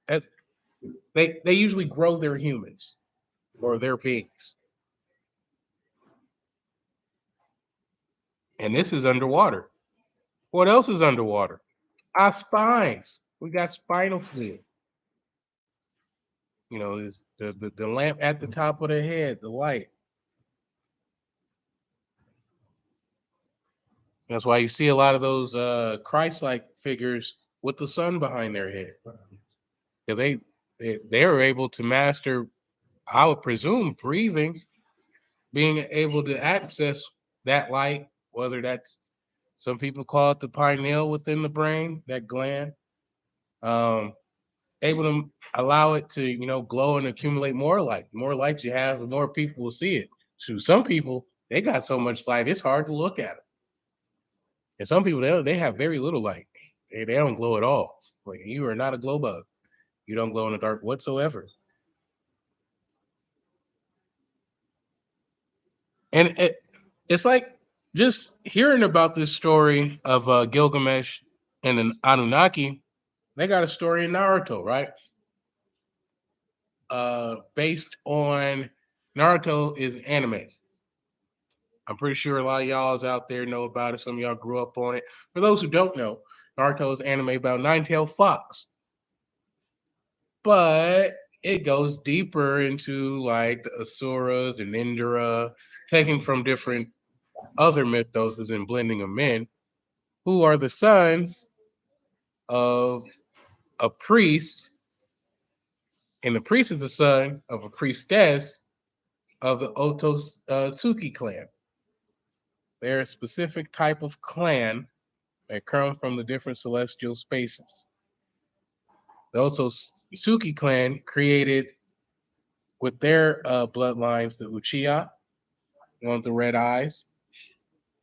that's, they usually grow their humans or their beings. And this is underwater. What else is underwater? Our spines. We got spinal fluid. You know, is the lamp at the top of the head, the light. That's why you see a lot of those Christ-like figures with the sun behind their head. Yeah, they are able to master, I would presume, breathing, being able to access that light, whether that's some people call it the pineal within the brain, that gland, um, able to allow it to, glow and accumulate more light. The more light you have, the more people will see it. So some people, they got so much light, it's hard to look at it. And some people, they have very little light. They don't glow at all. Like, you are not a glow bug. You don't glow in the dark whatsoever. And it's like just hearing about this story of Gilgamesh and an Anunnaki. They got a story in Naruto, right? Based on Naruto is anime. I'm pretty sure a lot of y'all out there know about it. Some of y'all grew up on it. For those who don't know, Naruto is anime about Nine-Tailed Fox. But it goes deeper into like the Asuras and Indra, taking from different other mythos and blending them in, who are the sons of a priest, and the priest is the son of a priestess of the Ototsuki clan. They're a specific type of clan that come from the different celestial spaces. The Ototsuki clan created with their bloodlines the Uchiha, the one with the red eyes,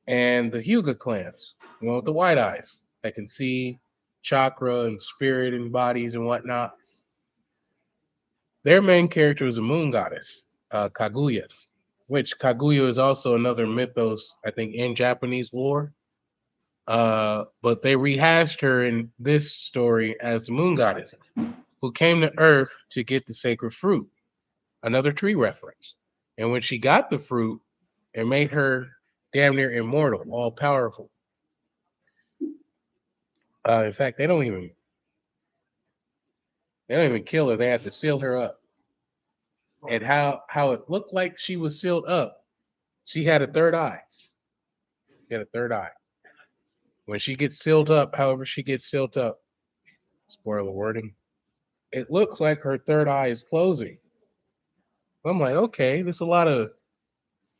and the Hyuga clans, the one with the white eyes that can see chakra and spirit and bodies and whatnot. Their main character is a moon goddess, Kaguya, which Kaguya is also another mythos, I think, in Japanese lore. But they rehashed her in this story as the moon goddess who came to Earth to get the sacred fruit, another tree reference. And when she got the fruit, it made her damn near immortal, all powerful. In fact, they don't even kill her. They had to seal her up. And how it looked like she was sealed up, she had a third eye. She had a third eye. When she gets sealed up, however she gets sealed up, spoiler wording, it looks like her third eye is closing. I'm like, okay, there's a lot of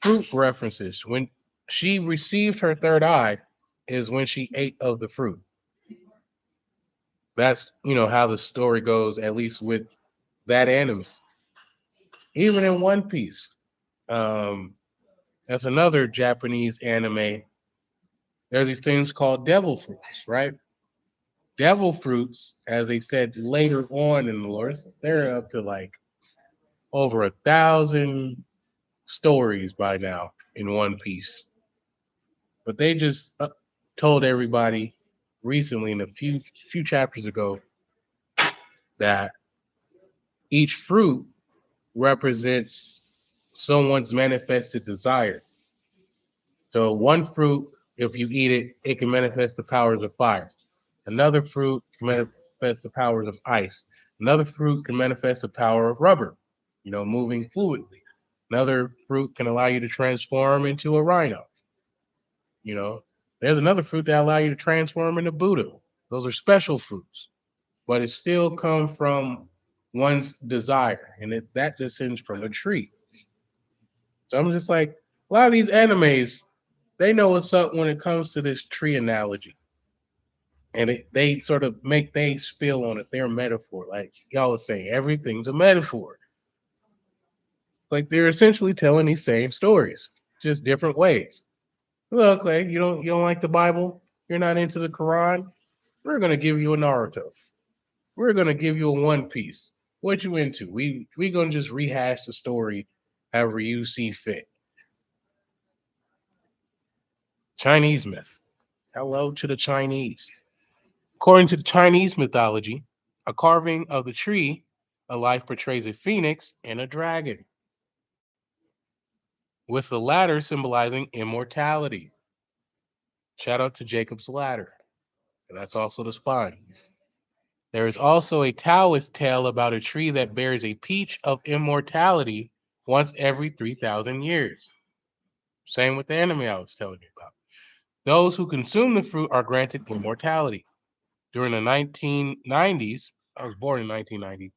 fruit references. When she received her third eye is when she ate of the fruit. That's how the story goes, at least with that anime. Even in One Piece, um, that's another Japanese anime. There's these things called devil fruits, right? Devil fruits, as they said later on in the lore, they're up to like over 1,000 stories by now in One Piece. But they just told everybody recently, in a few chapters ago, that each fruit represents someone's manifested desire. So one fruit, if you eat it, it can manifest the powers of fire. Another fruit can manifest the powers of ice. Another fruit can manifest the power of rubber, moving fluidly. Another fruit can allow you to transform into a rhino. You know, there's another fruit that allow you to transform into Buddha. Those are special fruits, but it still comes from one's desire, and that descends from a tree. So I'm just like, a lot of these animes, they know what's up when it comes to this tree analogy. And they sort of make they spill on it. They're a metaphor. Like y'all was saying, everything's a metaphor. Like they're essentially telling these same stories, just different ways. Look, like you don't like the Bible, you're not into the Quran. We're gonna give you a Naruto. We're gonna give you a One Piece. What you into? We gonna just rehash the story however you see fit. Chinese myth. Hello to the Chinese. According to the Chinese mythology, a carving of the tree of life portrays a phoenix and a dragon, with the latter symbolizing immortality. Shout out to Jacob's ladder. That's also the spine. There is also a Taoist tale about a tree that bears a peach of immortality once every 3,000 years. Same with the anime I was telling you about. Those who consume the fruit are granted immortality. During the 1990s, I was born in 1990,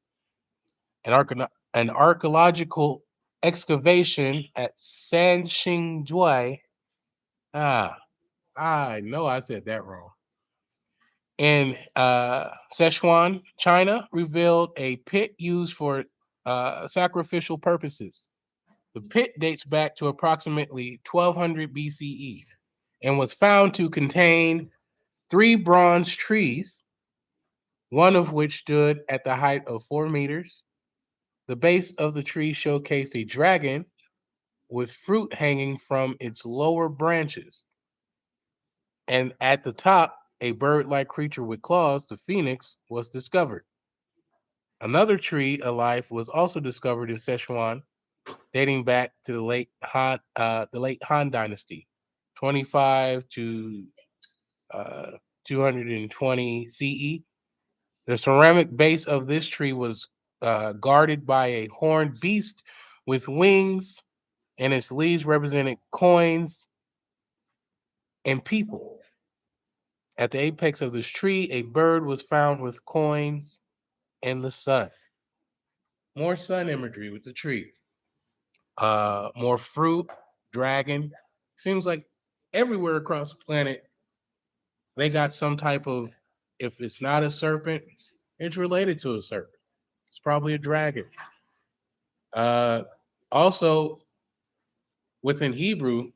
an archaeological excavation at Sanxingzhui, ah, I know I said that wrong, in Sichuan, China, revealed a pit used for sacrificial purposes. The pit dates back to approximately 1200 BCE and was found to contain 3 bronze trees, one of which stood at the height of 4 meters. The base of the tree showcased a dragon with fruit hanging from its lower branches, and at the top, a bird like creature with claws, the phoenix, was discovered. Another tree alive was also discovered in Sichuan, dating back to the late Han Dynasty, 25 to 220 CE. The ceramic base of this tree was guarded by a horned beast with wings, and its leaves represented coins and people. At the apex of this tree, a bird was found with coins and the sun. More sun imagery with the tree. More fruit, dragon. Seems like everywhere across the planet, they got some type of, if it's not a serpent, it's related to a serpent. It's probably a dragon. Uh, Also, within Hebrew,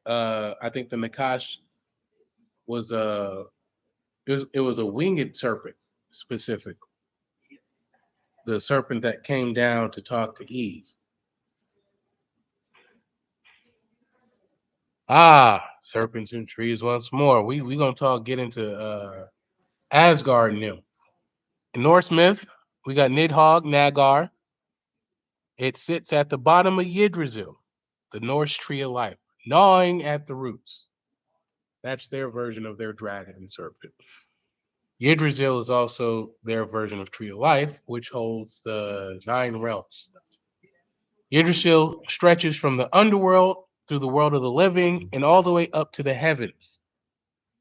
I think the Nakash was it was a winged serpent specifically, the serpent that came down to talk to Eve. Serpents and trees once more. We gonna get into Asgard and them. In Norse myth, we got Nidhogg, Nagar. It sits at the bottom of Yggdrasil, the Norse tree of life, gnawing at the roots. That's their version of their dragon and serpent. Yggdrasil is also their version of tree of life, which holds the 9 realms. Yggdrasil stretches from the underworld through the world of the living and all the way up to the heavens.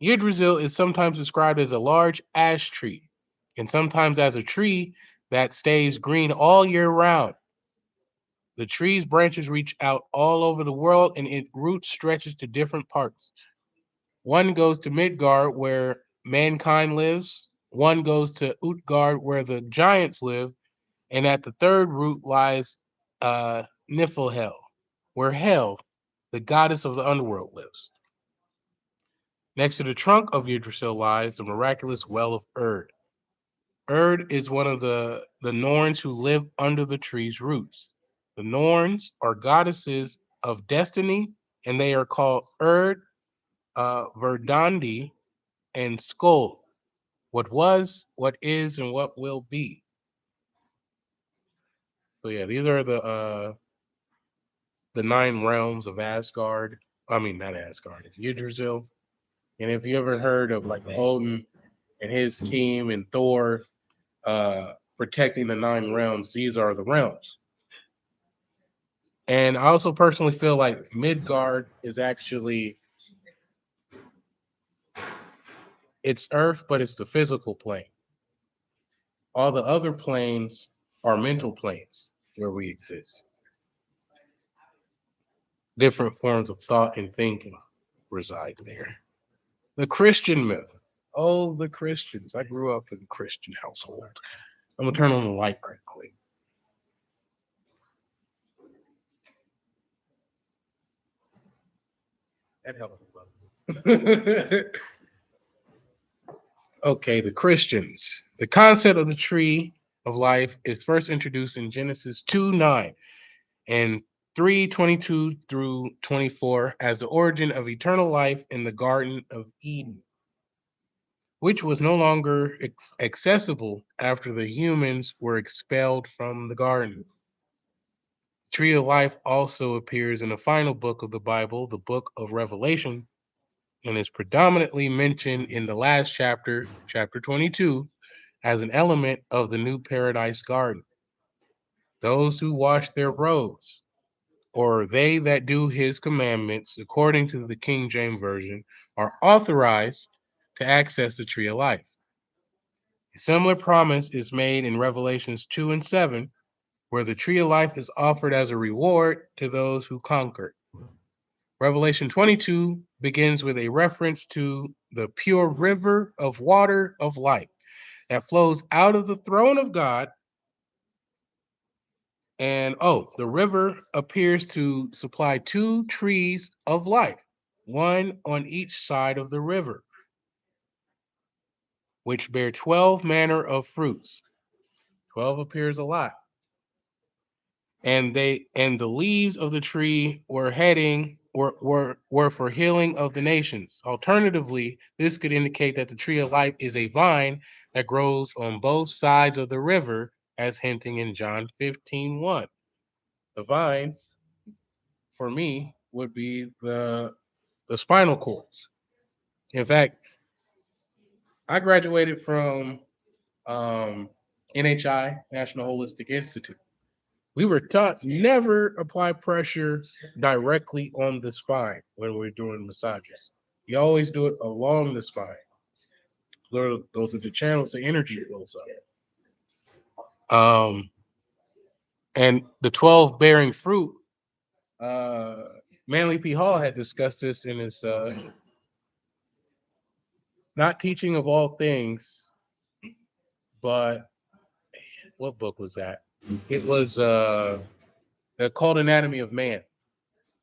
Yggdrasil is sometimes described as a large ash tree and sometimes as a tree that stays green all year round. The tree's branches reach out all over the world and its roots stretches to different parts. One goes to Midgard where mankind lives, one goes to Utgard where the giants live, and at the third root lies Niflhel, where Hel, the goddess of the underworld, lives. Next to the trunk of Yggdrasil lies the miraculous well of Erd. Erd is one of the Norns who live under the tree's roots. The Norns are goddesses of destiny, and they are called Erd, Verdandi, and Skuld. What was, what is, and what will be. So yeah, these are the 9 realms of Asgard. I mean, not Asgard, it's Yggdrasil. And if you ever heard of like Odin and his team and Thor protecting the 9 realms, these are the realms. And I also personally feel like Midgard is actually, it's Earth, but it's the physical plane. All the other planes are mental planes where we exist. Different forms of thought and thinking reside there. The Christian myth. Oh, the Christians. I grew up in a Christian household. I'm gonna turn on the light right quick. That helped me. Okay, the Christians. The concept of the tree of life is first introduced in Genesis 2:9 and 3:22 through 24 as the origin of eternal life in the Garden of Eden, which was no longer accessible after the humans were expelled from the garden. Tree of life also appears in the final book of the Bible, the book of Revelation, and is predominantly mentioned in the last chapter, chapter 22, as an element of the new paradise garden. Those who wash their robes, or they that do his commandments, according to the King James Version, are authorized to access the tree of life. A similar promise is made in Revelations 2 and 7, where the tree of life is offered as a reward to those who conquer. Revelation 22 begins with a reference to the pure river of water of life that flows out of the throne of God. And the river appears to supply two trees of life, one on each side of the river, which bear 12 manner of fruits. 12 appears a lot. And the leaves of the tree were for healing of the nations. Alternatively, this could indicate that the tree of life is a vine that grows on both sides of the river, as hinting in John 15:1. The vines, for me, would be the spinal cords. In fact, I graduated from NHI, National Holistic Institute. We were taught never apply pressure directly on the spine when we're doing massages. You always do it along the spine. Those are the channels the energy flows up. And the 12 bearing fruit, Manly P. Hall had discussed this in his Not Teaching of All Things, but what book was that? It was called Anatomy of Man,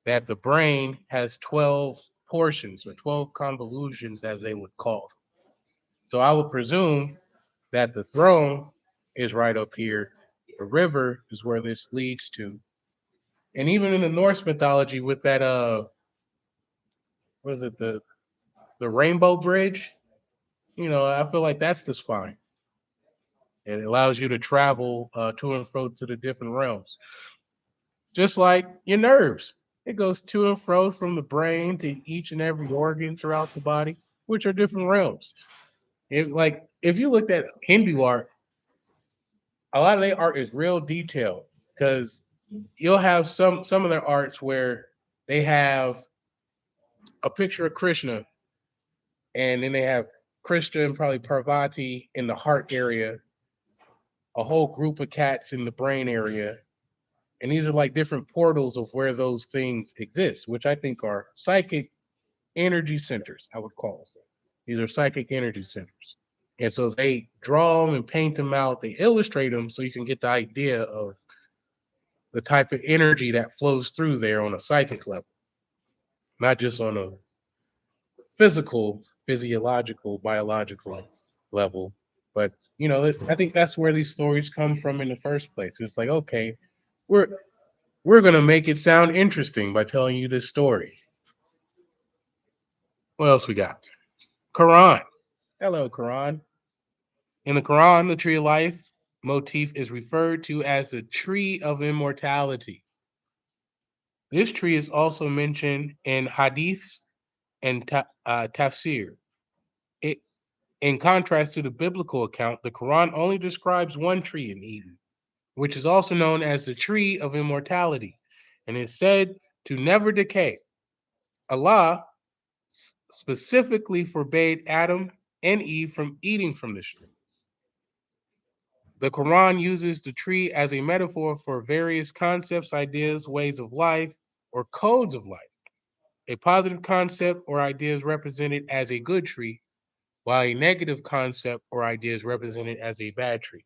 that the brain has 12 portions or 12 convolutions, as they would call them. So I would presume that the throne is right up here. The river is where this leads to. And even in the Norse mythology with that what is it, the rainbow bridge? I feel like that's the spine. And it allows you to travel to and fro to the different realms. Just like your nerves. It goes to and fro from the brain to each and every organ throughout the body, which are different realms. If you looked at Hindu art, a lot of their art is real detailed because you'll have some of their arts where they have a picture of Krishna, and then they have Krishna and probably Parvati in the heart area, a whole group of cats in the brain area, and these are like different portals of where those things exist, which I think are psychic energy centers, I would call them. These are psychic energy centers. And so they draw them and paint them out, they illustrate them so you can get the idea of the type of energy that flows through there on a psychic level, not just on a physical, physiological, biological level. But I think that's where these stories come from in the first place. It's like, okay, we're gonna make it sound interesting by telling you this story. What else we got? Quran. Hello, Quran. In the Quran, the tree of life motif is referred to as the tree of immortality. This tree is also mentioned in hadiths and tafsir. It, in contrast to the biblical account, the Quran only describes one tree in Eden, which is also known as the tree of immortality, and is said to never decay. Allah specifically forbade Adam and Eve from eating from this tree. The Quran uses the tree as a metaphor for various concepts, ideas, ways of life, or codes of life. A positive concept or idea is represented as a good tree, while a negative concept or idea is represented as a bad tree.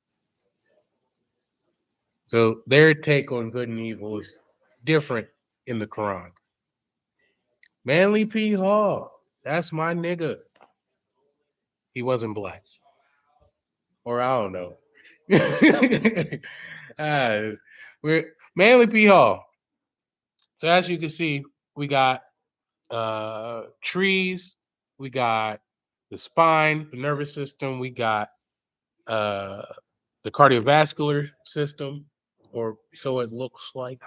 So their take on good and evil is different in the Quran. Manly P. Hall, that's my nigga. He wasn't black. Or I don't know. We're Manly P. Hall. So as you can see, we got trees, we got the spine, the nervous system, we got uh, the cardiovascular system, or so it looks like.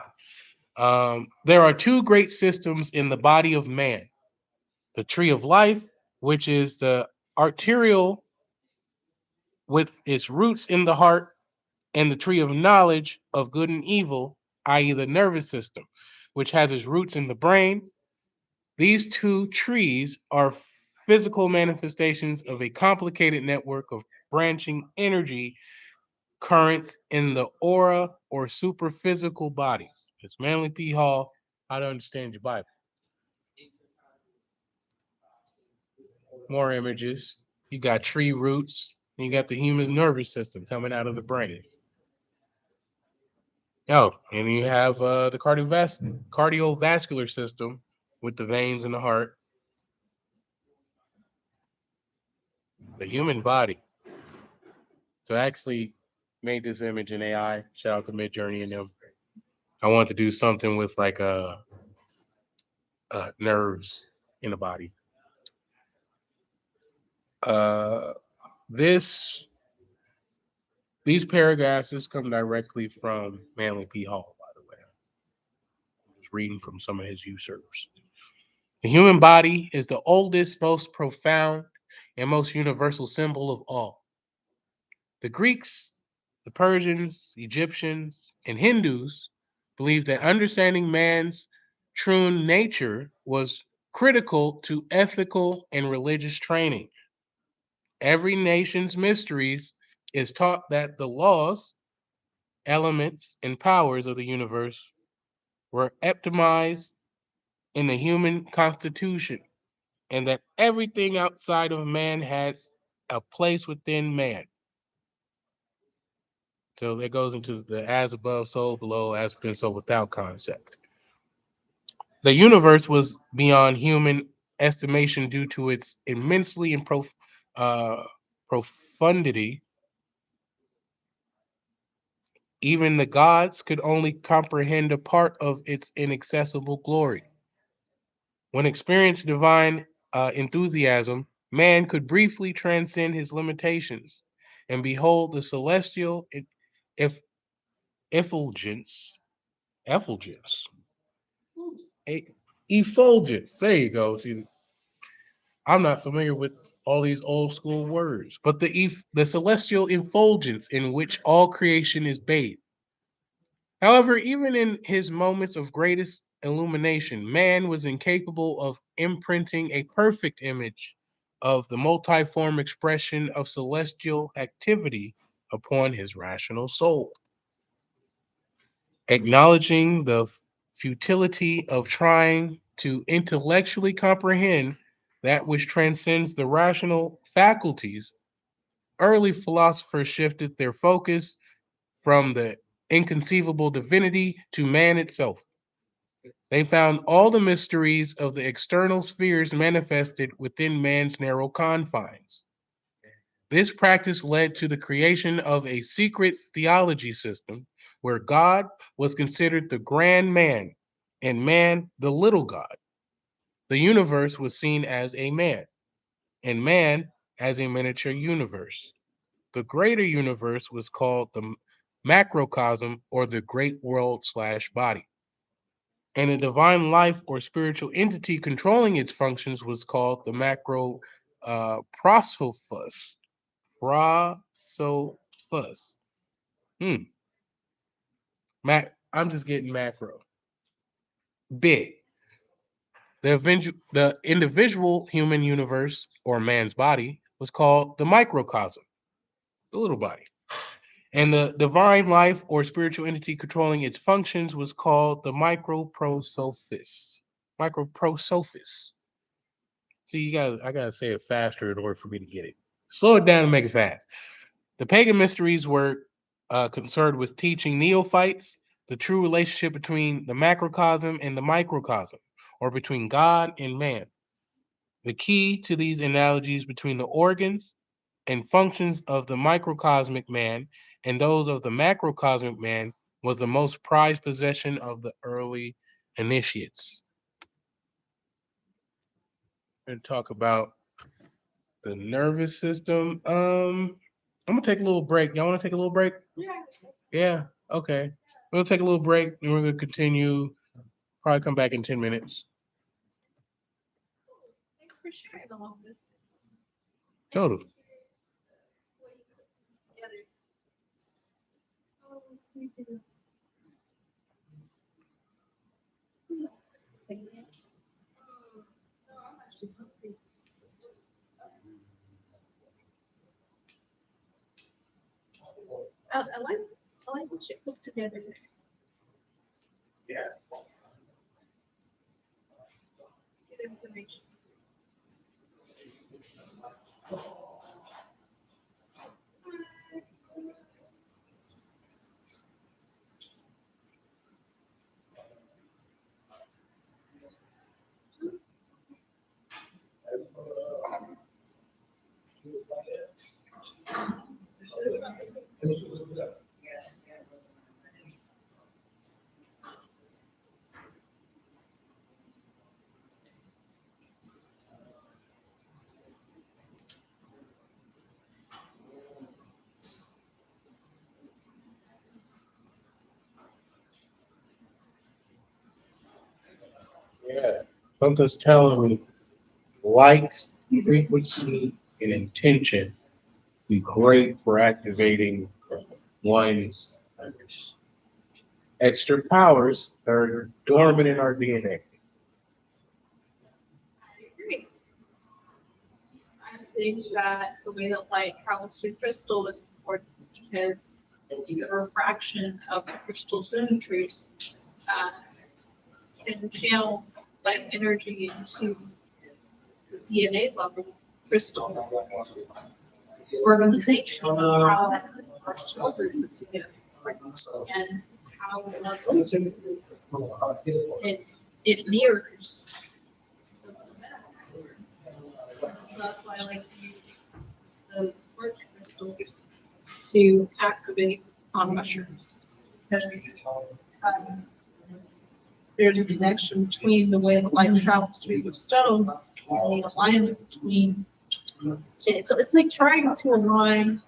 There are two great systems in the body of man: the tree of life, which is the arterial with its roots in the heart, and the tree of knowledge of good and evil, i.e., the nervous system, which has its roots in the brain. These two trees are physical manifestations of a complicated network of branching energy currents in the aura or superphysical bodies. It's Manly P. Hall. How to understand your Bible. More images. You got tree roots. And you got the human nervous system coming out of the brain. Oh, and you have the cardiovascular system with the veins in the heart. The human body. So I actually made this image in AI. Shout out to Midjourney and them. I wanted to do something with like nerves in the body. Uh, this these paragraphs come directly from Manly P. Hall, by the way. I'm just reading from some of his usurps. The human body is the oldest, most profound, and most universal symbol of all. The Greeks, the Persians, Egyptians, and Hindus believed that understanding man's true nature was critical to ethical and religious training. Every nation's mysteries is taught that the laws, elements, and powers of the universe were optimized in the human constitution, and that everything outside of man had a place within man. So that goes into the as above, so below, as within, so without concept. The universe was beyond human estimation due to its immensely and profundity. Even the gods could only comprehend a part of its inaccessible glory. When experiencing divine enthusiasm, man could briefly transcend his limitations and behold the celestial eff- effulgence. Effulgence. A, effulgence. There you go. See, I'm not familiar with all these old school words, but the celestial effulgence in which all creation is bathed. However, even in his moments of greatest illumination, man was incapable of imprinting a perfect image of the multiform expression of celestial activity upon his rational soul. Acknowledging the futility of trying to intellectually comprehend that which transcends the rational faculties, early philosophers shifted their focus from the inconceivable divinity to man itself. They found all the mysteries of the external spheres manifested within man's narrow confines. This practice led to the creation of a secret theology system where God was considered the grand man and man the little God. The universe was seen as a man and man as a miniature universe. The greater universe was called the macrocosm or the great world slash body. And a divine life or spiritual entity controlling its functions was called the macro prosophus. Prosophus. Hmm. I'm just getting macro. Big. The individual human universe or man's body was called the microcosm, the little body. And the divine life or spiritual entity controlling its functions was called the microprosophis. Microprosophis. See, I gotta say it faster in order for me to get it. Slow it down and make it fast. The pagan mysteries were concerned with teaching neophytes the true relationship between the macrocosm and the microcosm, or between God and man. The key to these analogies between the organs and functions of the microcosmic man and those of the macrocosmic man was the most prized possession of the early initiates. And talk about the nervous system. I'm gonna take a little break. Y'all want to take a little break? Yeah. Yeah. Okay. We'll take a little break and we're gonna continue. Probably come back in 10 minutes. Thanks for sharing all of this. Total. Together. Oh, sleeping. Thank you. No, I'm actually hungry. I like what you put together. Yeah. Good information. Yeah. Something's telling me light, frequency, and intention be great for activating one's extra powers that are dormant in our DNA. I agree. I think that the way that light travels through crystal is important because the refraction of the crystal symmetry uh, can channel light energy into the DNA level crystal organization, how that crystal is put together, and how it mirrors. So that's why I like to use the quartz crystal to activate on mushrooms. Because there's a connection between the way the light travels through the stone and the alignment between it. So it's like trying to align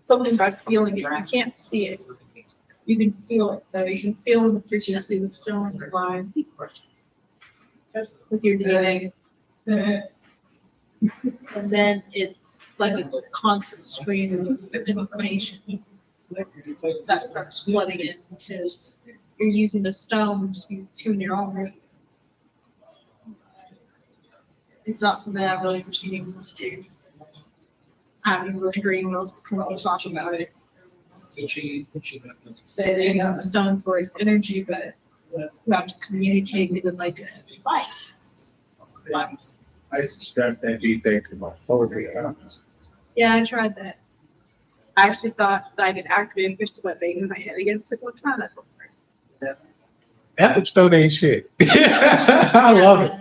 something by feeling it. You can't see it. You can feel it though. You can feel the frequency of the stones align with your DNA. And then it's like a constant stream of information that starts flooding in because you're using the stone to tune your own rate. It's not something I've really seen to. I haven't even really heard anyone else talk about it. Say they use the stone for its energy, but you have to communicate with it like a device. It's a device. I used to strap that G thing to my shoulder. Yeah, I tried that. I actually thought that I could activate a crystal by banging my head against it one time. That didn't work. That's some Stone Age shit. I love it.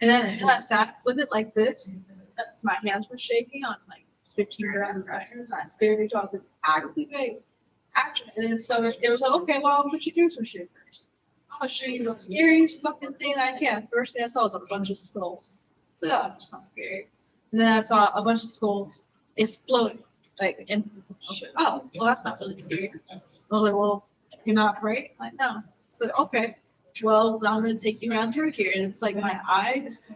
And then I sat with it like this. That's my hands were shaking on like 15 grams of mushrooms. I stared at it. I was like, activate, action. And then so it was like, okay, well, I'll put you through some shit first. I'm gonna show you the scariest fucking thing I can. First thing I saw was a bunch of skulls. So oh, that's not scary. And then I saw a bunch of skulls exploding. Like, and I was like, oh, well, that's not really scary. I was like, well, you're not afraid? I'm like, no. So okay. Well, I'm gonna take you around through here. And it's like my eyes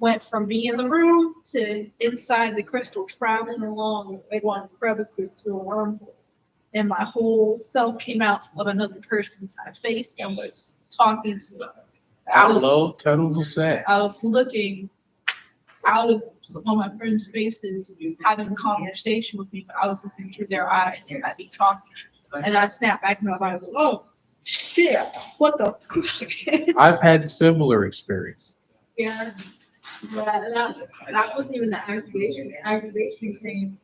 went from being in the room to inside the crystal, traveling along like one crevices through a wormhole. And my whole self came out of another person's face and was talking to them. Hello, tunnels of sad. I was looking out of some of my friends' faces, having a conversation with me, but I was looking through their eyes and I'd be talking. And I snapped back in my mind, like, oh, shit, what the fuck? I've had similar experience. Yeah. Yeah, that wasn't even the activation. The activation came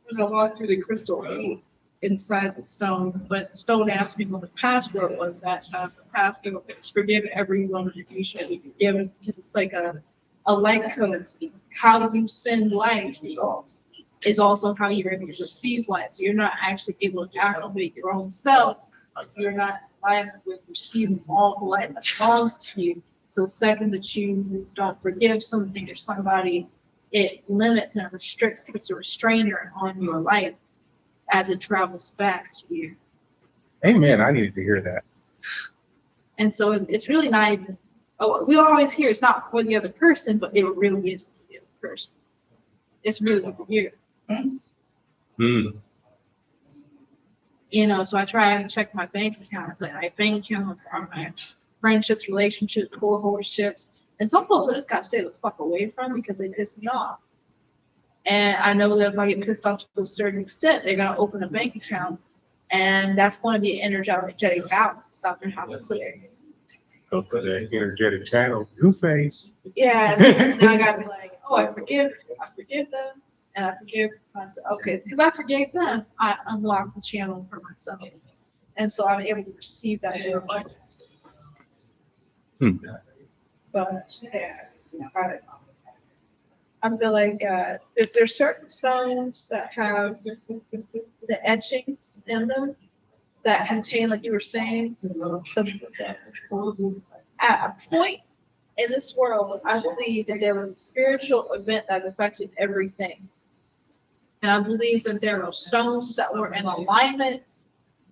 when I walked through the crystal gate inside the stone. But the stone asked me what the password was that time. The password was forgive everyone that you should be forgiven because it's like a light code. How you send light is also how you're able to receive light. So you're not actually able to activate your own self. You're not aligned with receiving all the light that belongs to you. So the second that you don't forgive something or somebody, it limits and it restricts, puts a restrainer on your life as it travels back to you. Amen. I needed to hear that. And so it's really not even, oh, we always hear it's not for the other person, but it really is for the other person. It's really for you. Mm. You know, so I try and check my bank accounts. Like, I have bank accounts on my friendships, relationships, co-horships. And some folks I just gotta stay the fuck away from because they piss me off. And I know that if I get pissed off to a certain extent, they're gonna open a bank account, and that's going to be an energetic balance. Something have to clear. Go for that energetic channel. You face. Yeah, and then I gotta be like, oh, I forgive them, and I forgive myself. Okay, because I forgave them, I unlocked the channel for myself, and so I'm able to receive that in abundance. Hmm. But yeah, I feel like if there's certain stones that have the etchings in them that contain, like you were saying, at a point in this world, I believe that there was a spiritual event that affected everything. And I believe that there were stones that were in alignment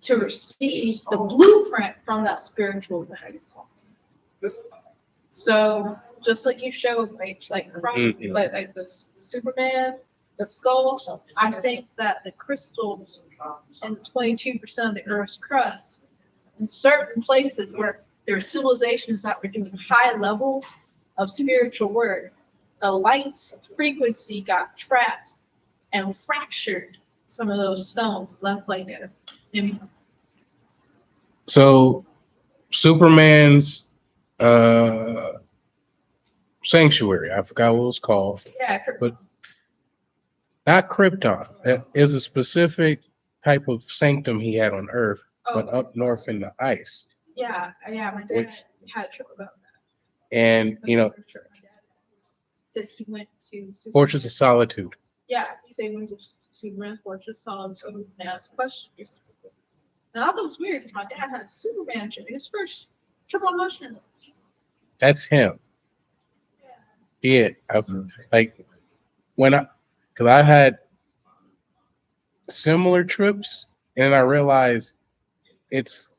to receive the blueprint from that spiritual event. So just like you showed, like the Superman, the skulls, I think that the crystals and 22% of the Earth's crust in certain places where there are civilizations that were doing high levels of spiritual work, the light frequency got trapped and fractured some of those stones, left like a So Superman's sanctuary, I forgot what it was called, yeah, but not Krypton. It is a specific type of sanctum he had on Earth, but up north in the ice. yeah, my dad had a trip about that. And Said he went to Fortress of Solitude. Yeah, he said he went to Superman Fortress, saw him and asked questions. And I thought it was weird because my dad had a Superman trip, his first trip on mushroom. That's him. Yeah, like when because I had similar trips, and I realized it's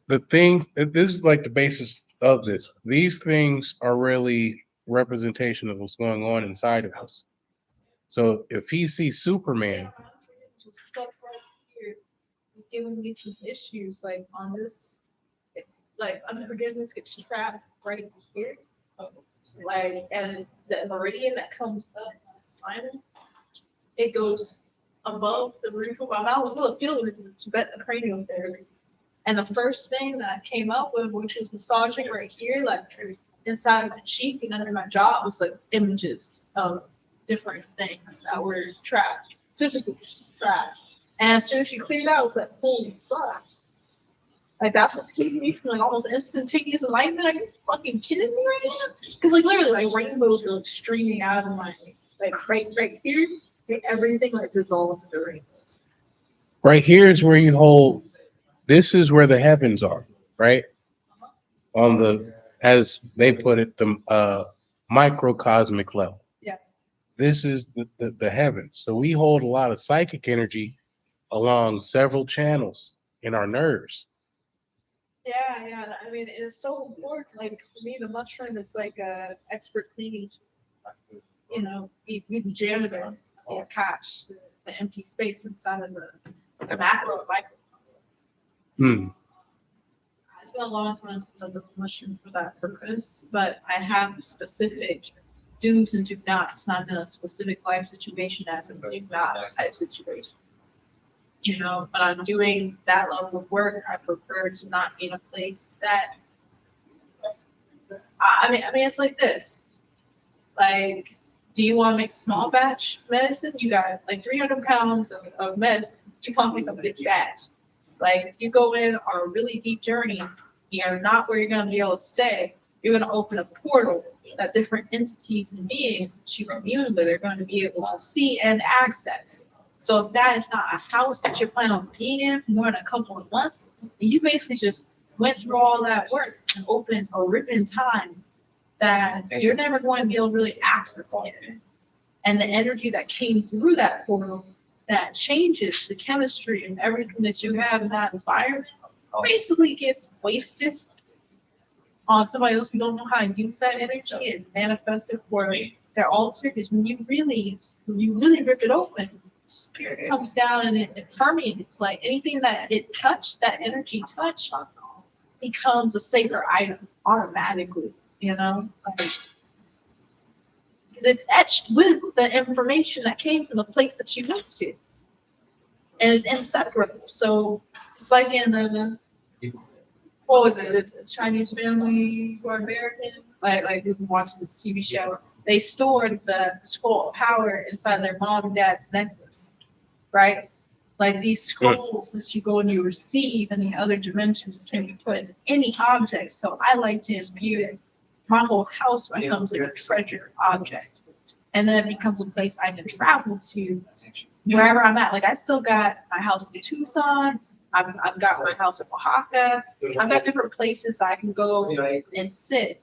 the things. This is like the basis of this. These things are really representation of what's going on inside of us. So if he sees Superman, Just stuff right here is giving me some issues, like on this, like unforgiveness gets trapped right here. Like, and it's the meridian that comes up on Simon, it goes above the roof of my mouth. I was really feeling it in Tibetan cranial therapy. And the first thing that I came up with, which was massaging right here, like inside of my cheek and under my jaw, was like images of different things that were trapped, physically trapped. And as soon as she cleared out, it was like, holy fuck. Like, that's what's keeping me from like almost instantaneous enlightenment. Are you fucking kidding me right now? Because like literally, like rainbows are like streaming out of my like right here, and everything like dissolved into the rainbows. right here is where you hold. This is where the heavens are, right? On the, as they put it, the microcosmic level. Yeah. This is the heavens. So we hold a lot of psychic energy along several channels in our nerves. Yeah. I mean, it's so important. Like for me, the mushroom is like a expert cleaning tool. You know, you can jam it in or catch the empty space inside of the macro and micro. Hmm. It's been a long time since I've done mushroom for that purpose, but I have specific do's and do nots, not in a specific life situation as a do not type situation. You know, but I'm doing that level of work. I prefer to not be in a place that I mean, it's like this. Like, do you want to make small batch medicine? You got like 300 pounds of medicine. You pumping a big batch. Like, if you go in on a really deep journey, you're not where you're going to be able to stay. You're going to open a portal that different entities and beings that you are immune with are going to be able to see and access. So if that is not a house that you're planning on being in for more than a couple of months, you basically just went through all that work and opened a ribbon time that you're never going to be able to really access later. And the energy that came through that portal that changes the chemistry and everything that you have in that environment basically gets wasted on somebody else who don't know how to use that energy and manifest it for their altar. Because when you really rip it open, spirit comes down and it permeates. Like anything that it touched, that energy touched, becomes a sacred item automatically. You know, like, 'cause it's etched with the information that came from the place that you went to, and it's inseparable. So it's like in the what was it, a Chinese family or American? Like we've been watching this TV show. They stored the scroll of power inside their mom and dad's necklace, right? Like these scrolls that you go and you receive in the other dimensions can be put into any object. So I like to imbue my whole house becomes like a treasure object. And then it becomes a place I can travel to wherever I'm at. Like I still got my house in Tucson. I've got my house in Oaxaca. I've got different places I can go and sit.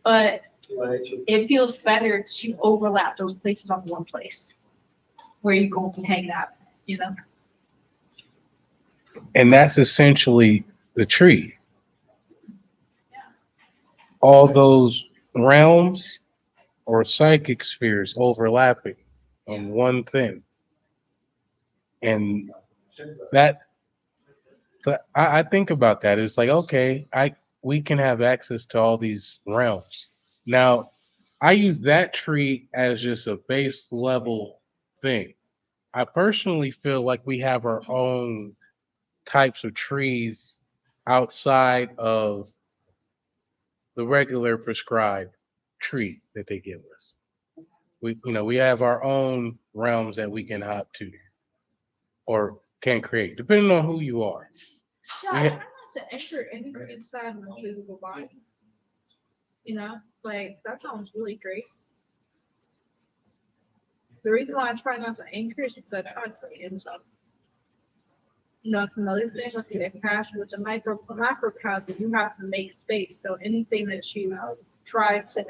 But it feels better to overlap those places on one place where you go and hang out, you know? And that's essentially the tree. All those realms or psychic spheres overlapping on one thing. And that, but I think about that. It's like, okay, we can have access to all these realms. Now, I use that tree as just a base level thing. I personally feel like we have our own types of trees outside of the regular prescribed tree that they give us. We have our own realms that we can hop to or can create, depending on who you are. Yeah, I We try not to enter anything inside my physical body. You know, like that sounds really great. The reason why I try not to anchor is because I try to stay in something. You know, it's another thing with the crash with the macrocosm, you have to make space. So anything that you try to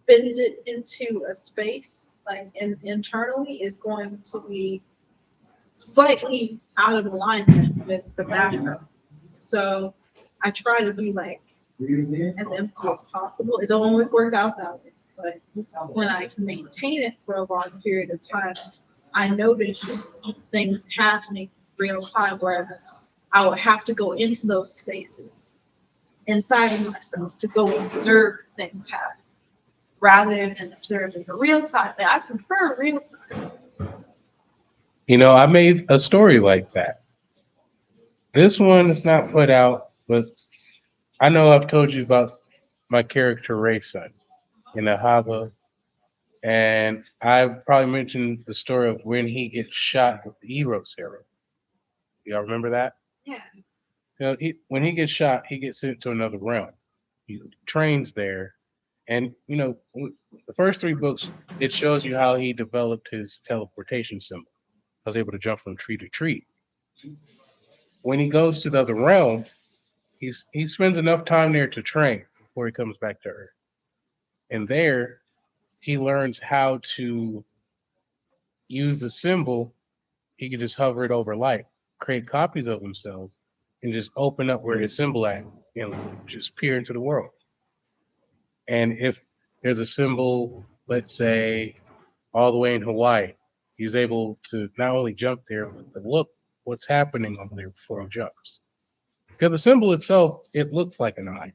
bend it into a space, like internally, is going to be slightly out of alignment with the macro. So I try to be like as empty as possible. It don't always work out that way, but when I can maintain it for a long period of time, I notice things happening real time. Whereas I would have to go into those spaces inside of myself to go observe things happen rather than observing the real time. And I prefer real time. I made a story like that. This one is not put out, but I know I've told you about my character Rayson in the Hava, and I probably mentioned the story of when he gets shot with the hero serum. Y'all remember that? Yeah. When he gets shot, he gets sent to another realm. He trains there, and the first three books it shows you how he developed his teleportation symbol. I was able to jump from tree to tree. When he goes to the other realm, he spends enough time there to train before he comes back to Earth. And there, he learns how to use a symbol. He can just hover it over light, create copies of himself, and just open up where his symbol at and just peer into the world. And if there's a symbol, let's say, all the way in Hawaii, he's able to not only jump there, but to look what's happening over there before he jumps. Because the symbol itself, it looks like an eye.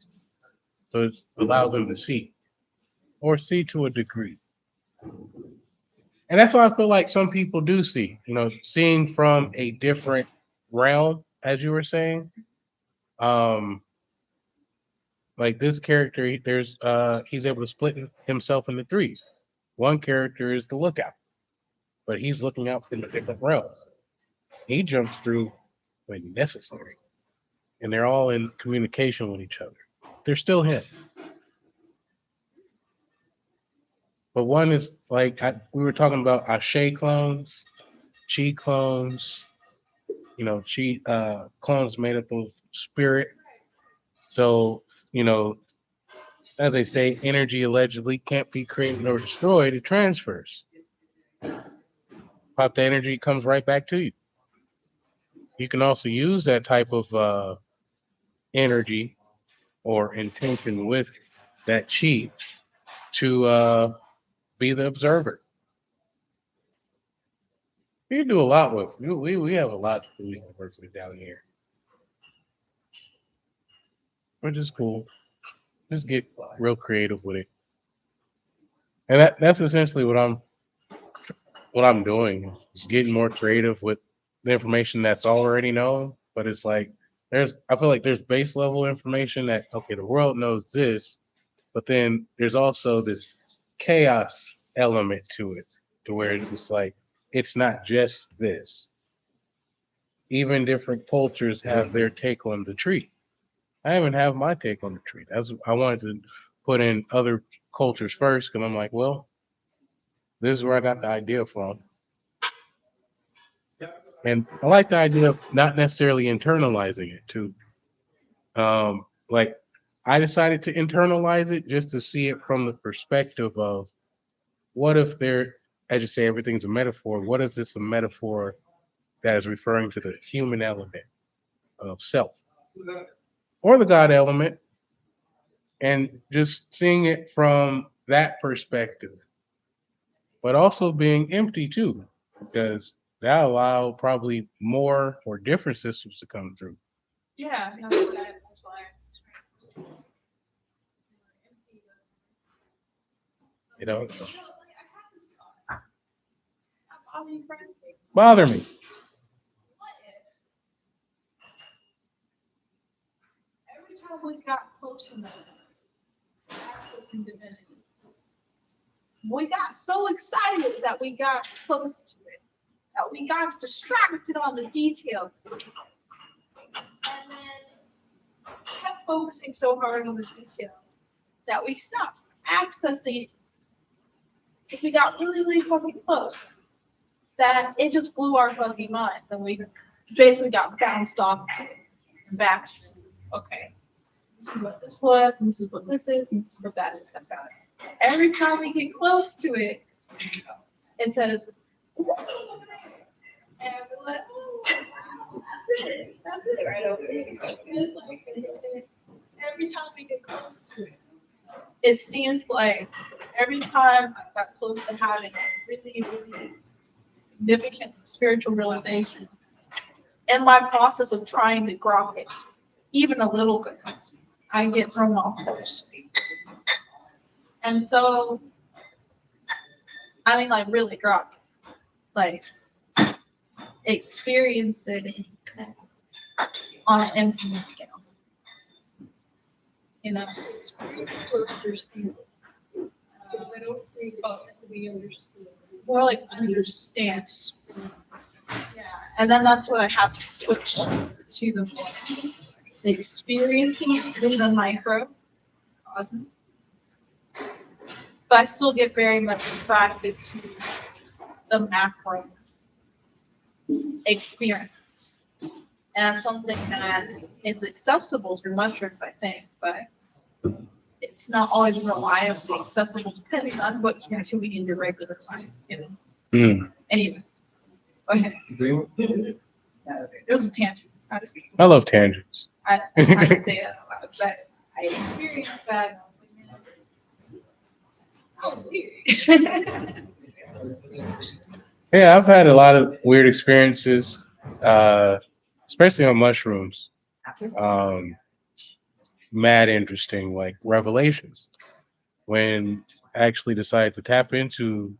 So it allows him to see, or see to a degree. And that's why I feel like some people do see, seeing from a different realm, as you were saying. Um, like this character, he's able to split himself into three. One character is the lookout, but he's looking out from a different realm. He jumps through when necessary, and they're all in communication with each other. They're still him. But one is like we were talking about Ashe clones. chi clones, chi clones made up of spirit. So, you know, as they say, energy allegedly can't be created or destroyed, it transfers. Pop the energy comes right back to you. You can also use that type of energy or intention with that chi to be the observer. We do a lot with we have a lot to do university down here, which is cool. Just get real creative with it, and that's essentially what I'm doing. Is getting more creative with the information that's already known. But it's like I feel like there's base level information that okay, the world knows this, but then there's also this chaos element to it, to where it's like it's not just this. Even different cultures have their take on the tree. I even have my take on the tree. That's I wanted to put in other cultures first, because I'm like, well, this is where I got the idea from, and I like the idea of not necessarily internalizing it too. Like I decided to internalize it just to see it from the perspective of what if there, as you say, everything's a metaphor. What if this a metaphor that is referring to the human element of self or the God element, and just seeing it from that perspective, but also being empty too, because that allow probably more or different systems to come through. Yeah, that's why. You know, I have this thought. Have all your friends. bother me. What if every time we got close enough to accessing divinity, we got so excited that we got close to it, that we got distracted on the details, and then kept focusing so hard on the details that we stopped accessing. If we got really, really fucking close, that it just blew our fucking minds, and we basically got bounced off and back. Okay, this is what this was, and this is what this is, and this is what that is. I got it. Every time we get close to it, it says, and we're like, oh, that's it right over here. And like, every time we get close to it, it seems like every time I got close to having a really, really significant spiritual realization, in my process of trying to grok it, even a little bit, I get thrown off course. And so, I mean, like, really grok it. Like, experience it on an infinite scale. You know, more like understand. Yeah, and then that's what I have to switch to the experiencing it in the microcosm. But I still get very much attracted to the macro experience. And that's something that is accessible through mushrooms, I think, but it's not always reliably accessible depending on what you're doing in your regular life. You know? Anyway, go ahead. It was a tangent. I love tangents. I tried to say that out loud because I experienced that and I was like, man, that was weird. Yeah, I've had a lot of weird experiences, especially on mushrooms. Um, Mad interesting, like revelations. When I actually decided to tap into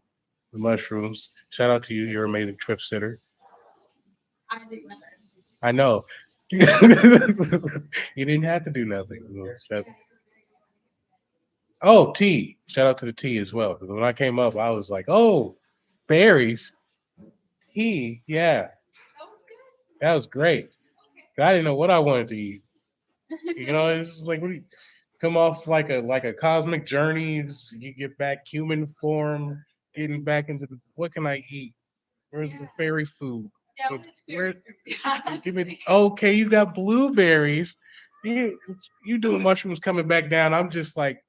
the mushrooms. Shout out to you, you're an amazing trip sitter. I didn't know. I know. You didn't have to do nothing. Oh, tea. Shout out to the tea as well. Because when I came up, I was like, oh, berries, tea. Yeah, That was good. that was great. I didn't know what I wanted to eat. It's just like, what do you come off like a cosmic journey? You get back human form, getting back into what can I eat? Where's the fairy food? Yeah, But it's where- very- Give me. Okay, you got blueberries. You doing mushrooms coming back down? I'm just like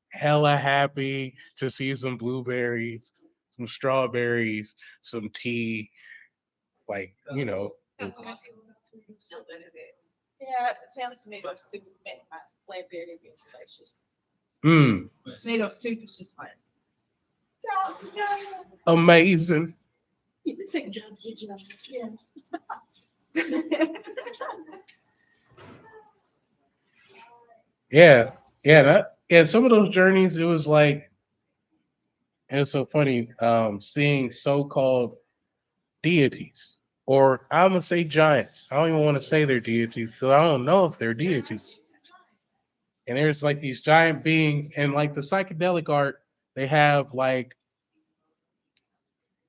hella happy to see some blueberries, some strawberries, some tea. Like That's my favorite soup in it. Yeah, tomato soup made my very delicious. mm, Tomato soup is just like. amazing. You can say John's yes. Yeah, yeah. Some of those journeys, it was like it's so funny seeing so-called deities, or I'm gonna say giants. I don't even want to say they're deities because I don't know if they're deities. And there's like these giant beings, and like the psychedelic art, they have like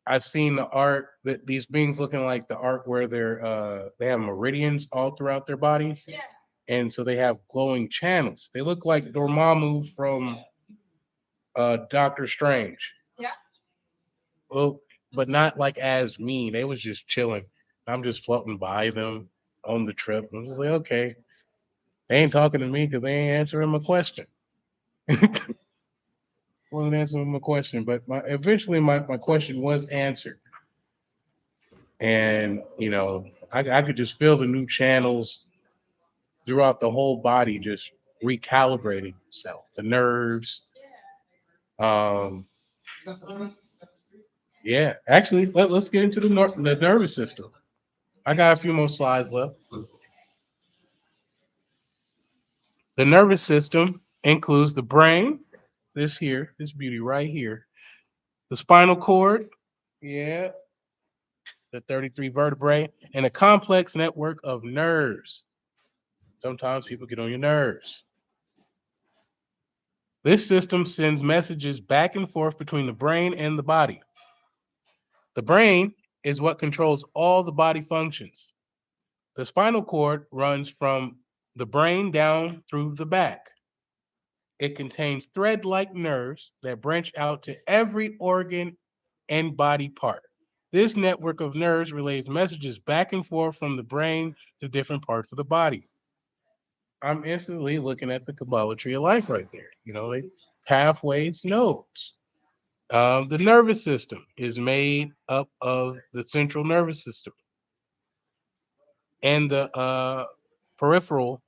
I've seen the art that these beings looking like the art where they have meridians all throughout their bodies, Yeah. and so they have glowing channels. They look like Dormammu from Doctor Strange. Yeah. Well, but not like as me. They was just chilling. I'm just floating by them on the trip. I'm just like, okay, they ain't talking to me because they ain't answering my question. Wasn't answering my question, but eventually my question was answered, and I could just feel the new channels throughout the whole body, just recalibrating itself, the nerves. Um, yeah, actually, let's get into the nervous system. I got a few more slides left. The nervous system includes the brain, this beauty right here, the spinal cord, yeah, the 33 vertebrae, and a complex network of nerves. Sometimes people get on your nerves. This system sends messages back and forth between the brain and the body. The brain is what controls all the body functions. The spinal cord runs from the brain down through the back. It contains thread like nerves that branch out to every organ and body part. This network of nerves relays messages back and forth from the brain to different parts of the body. I'm instantly looking at the Kabbalah tree of life right there. Pathways, nodes. The nervous system is made up of the central nervous system and the peripheral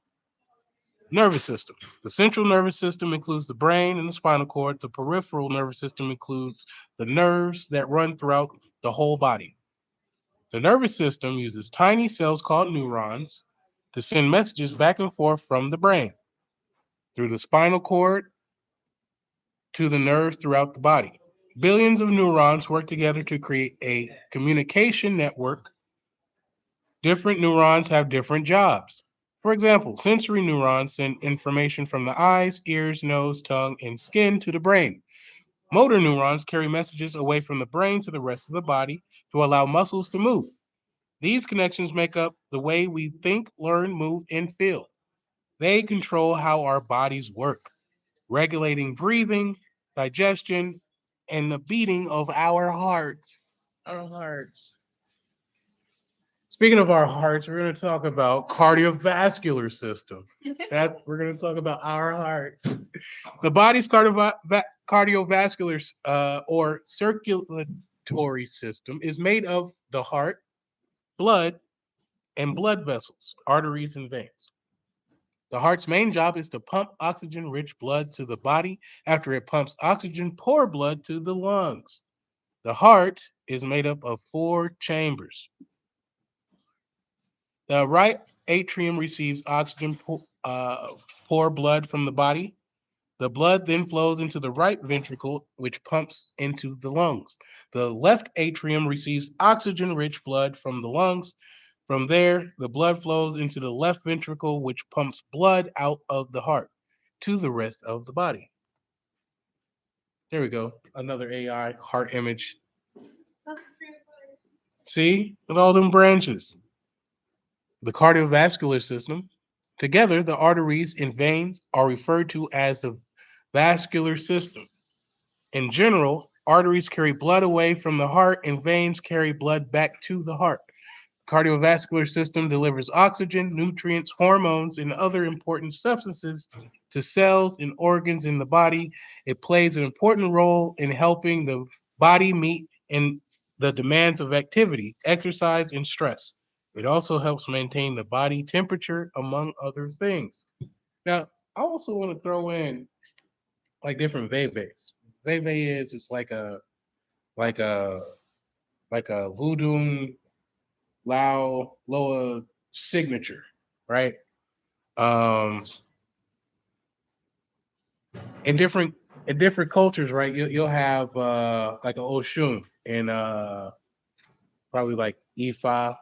nervous system. The central nervous system includes the brain and the spinal cord. The peripheral nervous system includes the nerves that run throughout the whole body. The nervous system uses tiny cells called neurons to send messages back and forth from the brain through the spinal cord to the nerves throughout the body. Billions of neurons work together to create a communication network. Different neurons have different jobs. For example, sensory neurons send information from the eyes, ears, nose, tongue, and skin to the brain. Motor neurons carry messages away from the brain to the rest of the body to allow muscles to move. These connections make up the way we think, learn, move, and feel. They control how our bodies work, regulating breathing, digestion, and the beating of our hearts. Our hearts. Speaking of our hearts, we're going to talk about cardiovascular system. That we're going to talk about our hearts. The body's cardiovascular or circulatory system is made of the heart, blood, and blood vessels, arteries, and veins. The heart's main job is to pump oxygen-rich blood to the body after it pumps oxygen-poor blood to the lungs. The heart is made up of four chambers. The right atrium receives poor blood from the body. The blood then flows into the right ventricle, which pumps into the lungs. The left atrium receives oxygen rich blood from the lungs. From there, the blood flows into the left ventricle, which pumps blood out of the heart to the rest of the body. There we go. Another AI heart image. See, with all them branches. The cardiovascular system. Together, the arteries and veins are referred to as the vascular system. In general, Arteries carry blood away from the heart, and veins carry blood back to the heart. Cardiovascular system delivers oxygen, nutrients, hormones, and other important substances to cells and organs in the body. It plays an important role in helping the body meet in the demands of activity, exercise, and stress. It also helps maintain the body temperature, among other things. Now, I also want to throw in like different veves. Veve is it's like a like a voodoo Lao Loa signature, right? Um, in different in different cultures, right? You'll have like an Oshun and probably like Ifa.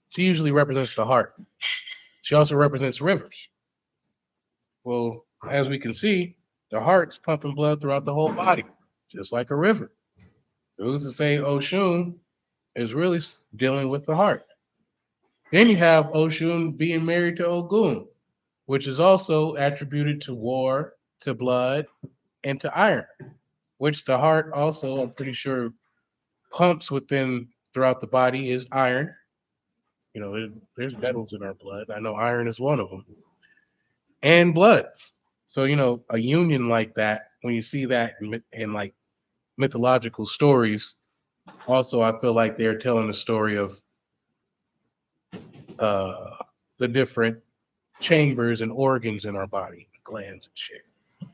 She usually represents the heart. She also represents rivers. Well, as we can see, the heart's pumping blood throughout the whole body, just like a river. Who's to say Oshun is really dealing with the heart? Then you have Oshun being married to Ogun, which is also attributed to war, to blood, and to iron, which the heart also, I'm pretty sure, pumps within throughout the body is iron. You know, there's metals in our blood. I know iron is one of them, and blood. So, you know, a union like that, when you see that in like mythological stories, also, I feel like they're telling the story of uh, the different chambers and organs in our body, glands and shit.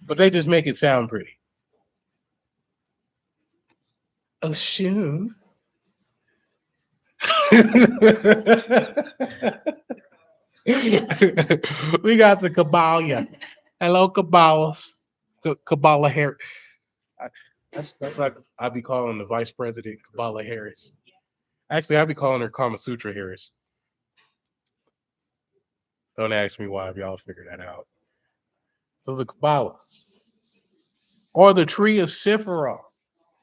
But they just make it sound pretty. Oh, shoot. We got the Kabbalah. Hello, Kabbalahs. Kabbalah Harris. That's like I'd be calling the vice president Kabbalah Harris. Actually, I'd be calling her Kama Sutra Harris. Don't ask me why if y'all figure that out. So the Kabbalah. Or the tree of Sephiroth.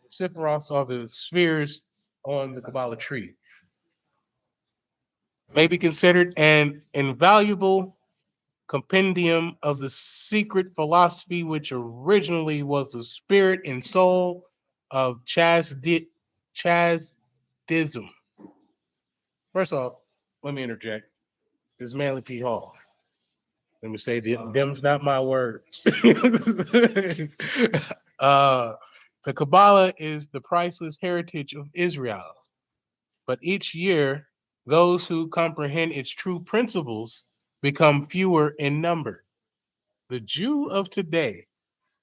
Sephiroths are the spheres on the Kabbalah tree. May be considered an invaluable compendium of the secret philosophy which originally was the spirit and soul of Chazdism. First off, let me interject. This is Manly P. Hall. Let me say, them's not my words. uh, the Kabbalah is the priceless heritage of Israel, but each year, those who comprehend its true principles become fewer in number. The Jew of today,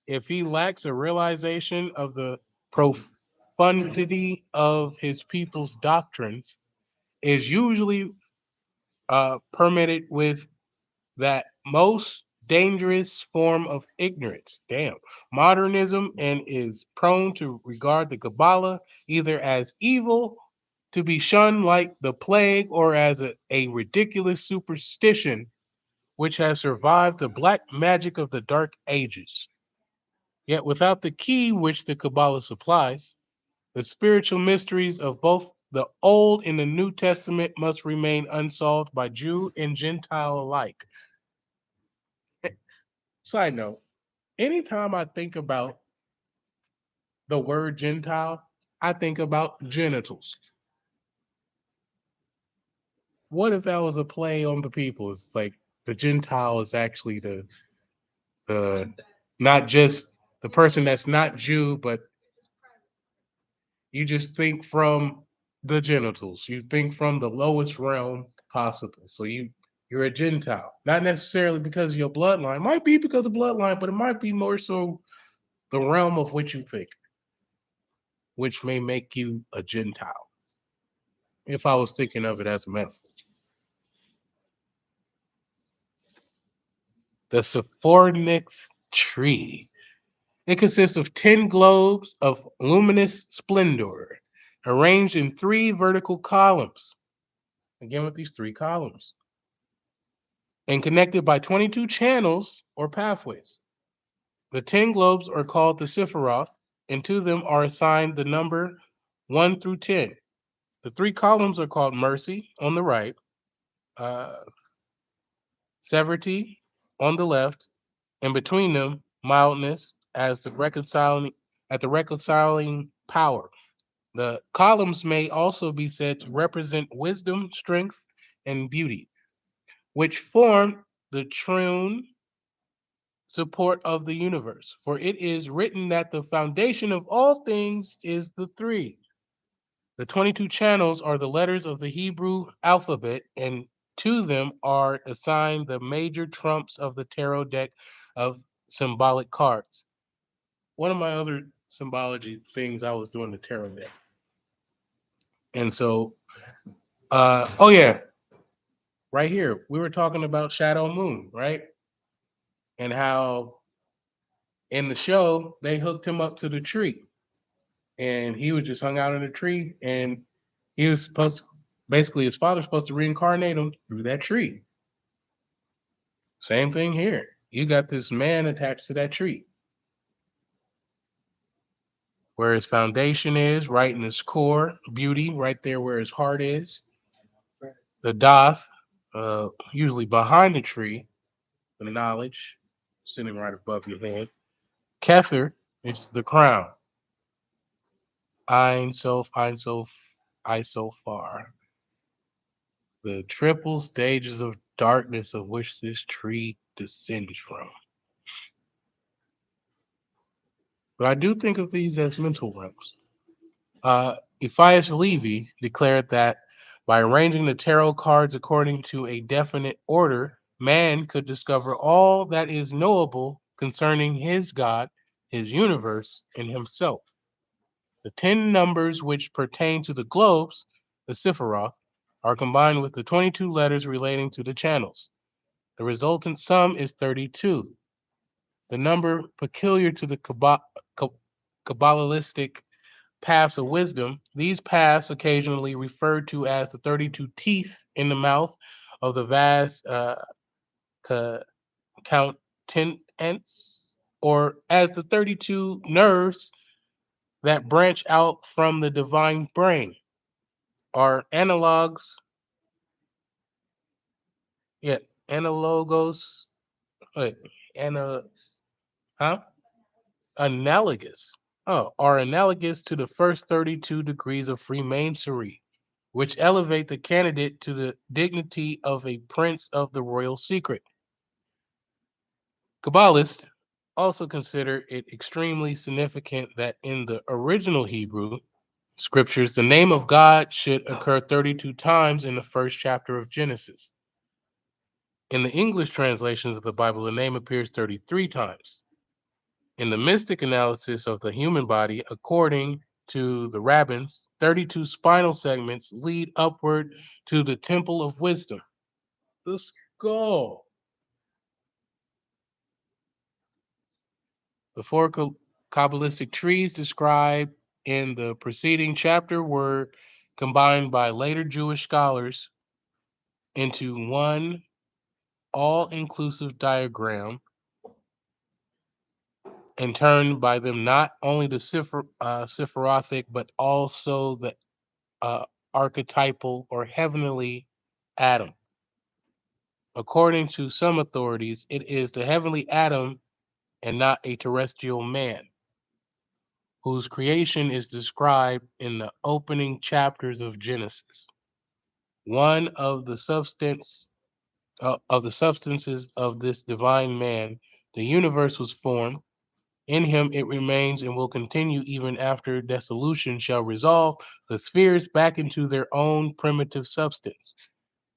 if he lacks a realization of the profundity of his people's doctrines, is usually permitted with that most dangerous form of ignorance, damn, modernism, and is prone to regard the Kabbalah either as evil, to be shunned like the plague, or as a ridiculous superstition which has survived the black magic of the Dark Ages. Yet without the key which the Kabbalah supplies, the spiritual mysteries of both the Old and the New Testament must remain unsolved by Jew and Gentile alike. Side note, anytime I think about the word Gentile, I think about genitals. What if that was a play on the people? It's like the Gentile is actually the not just the person that's not Jew, but you just think from the genitals. You think from the lowest realm possible. So you're a Gentile. Not necessarily because of your bloodline. Might be because of bloodline, but it might be more so the realm of which you think, which may make you a Gentile. If I was thinking of it as a metaphor. The Sephorinix tree. It consists of 10 globes of luminous splendor, arranged in 3 vertical columns. Again, with these 3 columns, and connected by 22 channels or pathways. The 10 globes are called the Sephiroth, and to them are assigned the number 1 through 10. The 3 columns are called mercy on the right, uh, severity on the left, and between them, mildness as the reconciling at the reconciling power. The columns may also be said to represent wisdom, strength, and beauty, which form the true support of the universe. For it is written that the foundation of all things is the three. The 22 channels are the letters of the Hebrew alphabet, and to them are assigned the major trumps of the tarot deck of symbolic cards. One of my other symbology things I was doing the tarot deck. And so, oh yeah, right here, we were talking about Shadow Moon, right? And how in the show they hooked him up to the tree, and he was just hung out in a tree, and he was supposed to, basically his father's supposed to reincarnate him through that tree. Same thing here. You got this man attached to that tree, where his foundation is, right in his core, beauty, right there where his heart is. The Doth, usually behind the tree, the knowledge, sitting right above your head. Kether is the crown. Ein Sof, I so far. The triple stages of darkness of which this tree descends from. But I do think of these as mental realms. Ephias Levy declared that by arranging the tarot cards according to a definite order, man could discover all that is knowable concerning his God, his universe, and himself. The 10 numbers which pertain to the globes, the Sephiroth, are combined with the 22 letters relating to the channels. The resultant sum is 32. The number peculiar to the Kabbalistic paths of wisdom, these paths occasionally referred to as the 32 teeth in the mouth of the vast countenance, or as the 32 nerves that branch out from the divine brain, are analogs, yeah, analogos, wait, ana, huh? Analogous. Oh, are analogous to the first 32 degrees of Freemasonry, which elevate the candidate to the dignity of a prince of the royal secret. Kabbalists also consider it extremely significant that in the original Hebrew scriptures, the name of God should occur 32 times in the first chapter of Genesis. In the English translations of the Bible, the name appears 33 times. In the mystic analysis of the human body, according to the rabbins, 32 spinal segments lead upward to the temple of wisdom, the skull. The four Kabbalistic trees described in the preceding chapter were combined by later Jewish scholars into one all inclusive diagram and turned by them not only the Sephirotic, but also the uh, archetypal or heavenly Adam. According to some authorities, it is the heavenly Adam and not a terrestrial man, whose creation is described in the opening chapters of Genesis. One of the substances of this divine man, the universe was formed. In him it remains and will continue even after dissolution shall resolve the spheres back into their own primitive substance.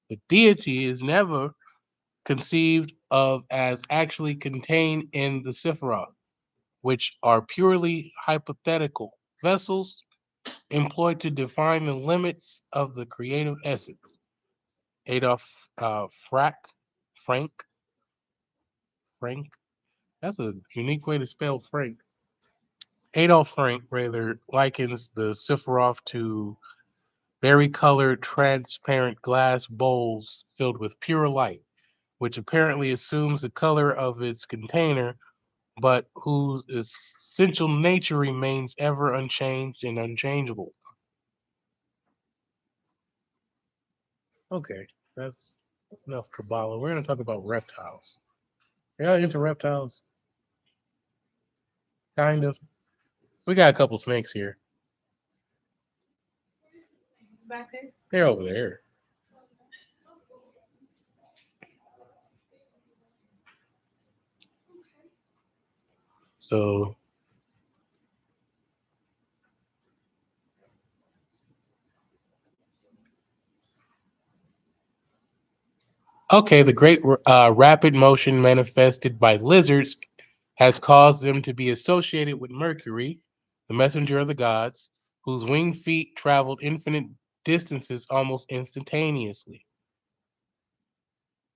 The deity is never conceived of as actually contained in the Sephiroth, which are purely hypothetical vessels employed to define the limits of the creative essence. Adolf Frank, Frank, that's a unique way to spell Frank. Adolf Frank rather likens the Sephiroth to berry-colored transparent glass bowls filled with pure light, which apparently assumes the color of its container, but whose essential nature remains ever unchanged and unchangeable. Okay, that's enough Kabbalah. We're going to talk about reptiles. Are y'all into reptiles? Kind of. We got a couple snakes here. Back there. They're over there. So okay, the great rapid motion manifested by lizards has caused them to be associated with Mercury, the messenger of the gods, whose winged feet traveled infinite distances almost instantaneously.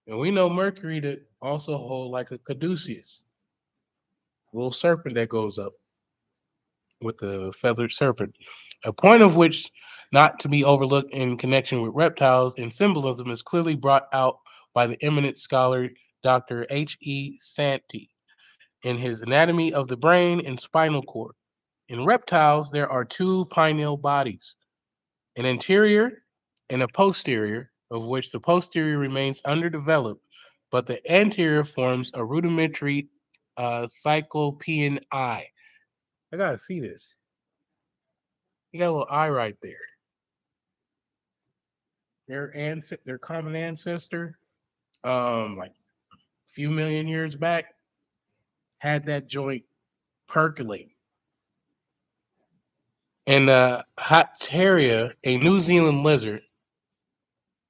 And we know Mercury to also hold like a caduceus, little serpent that goes up with the feathered serpent. A point of which not to be overlooked in connection with reptiles and symbolism is clearly brought out by the eminent scholar Dr. H.E. Santee in his Anatomy of the Brain and Spinal Cord. In reptiles, there are two pineal bodies, an anterior and a posterior, of which the posterior remains underdeveloped, but the anterior forms a rudimentary cyclopean eye. I gotta see this. You got a little eye right there. Their common ancestor, like a few million years back, had that joint percolate. And Hataria, a New Zealand lizard,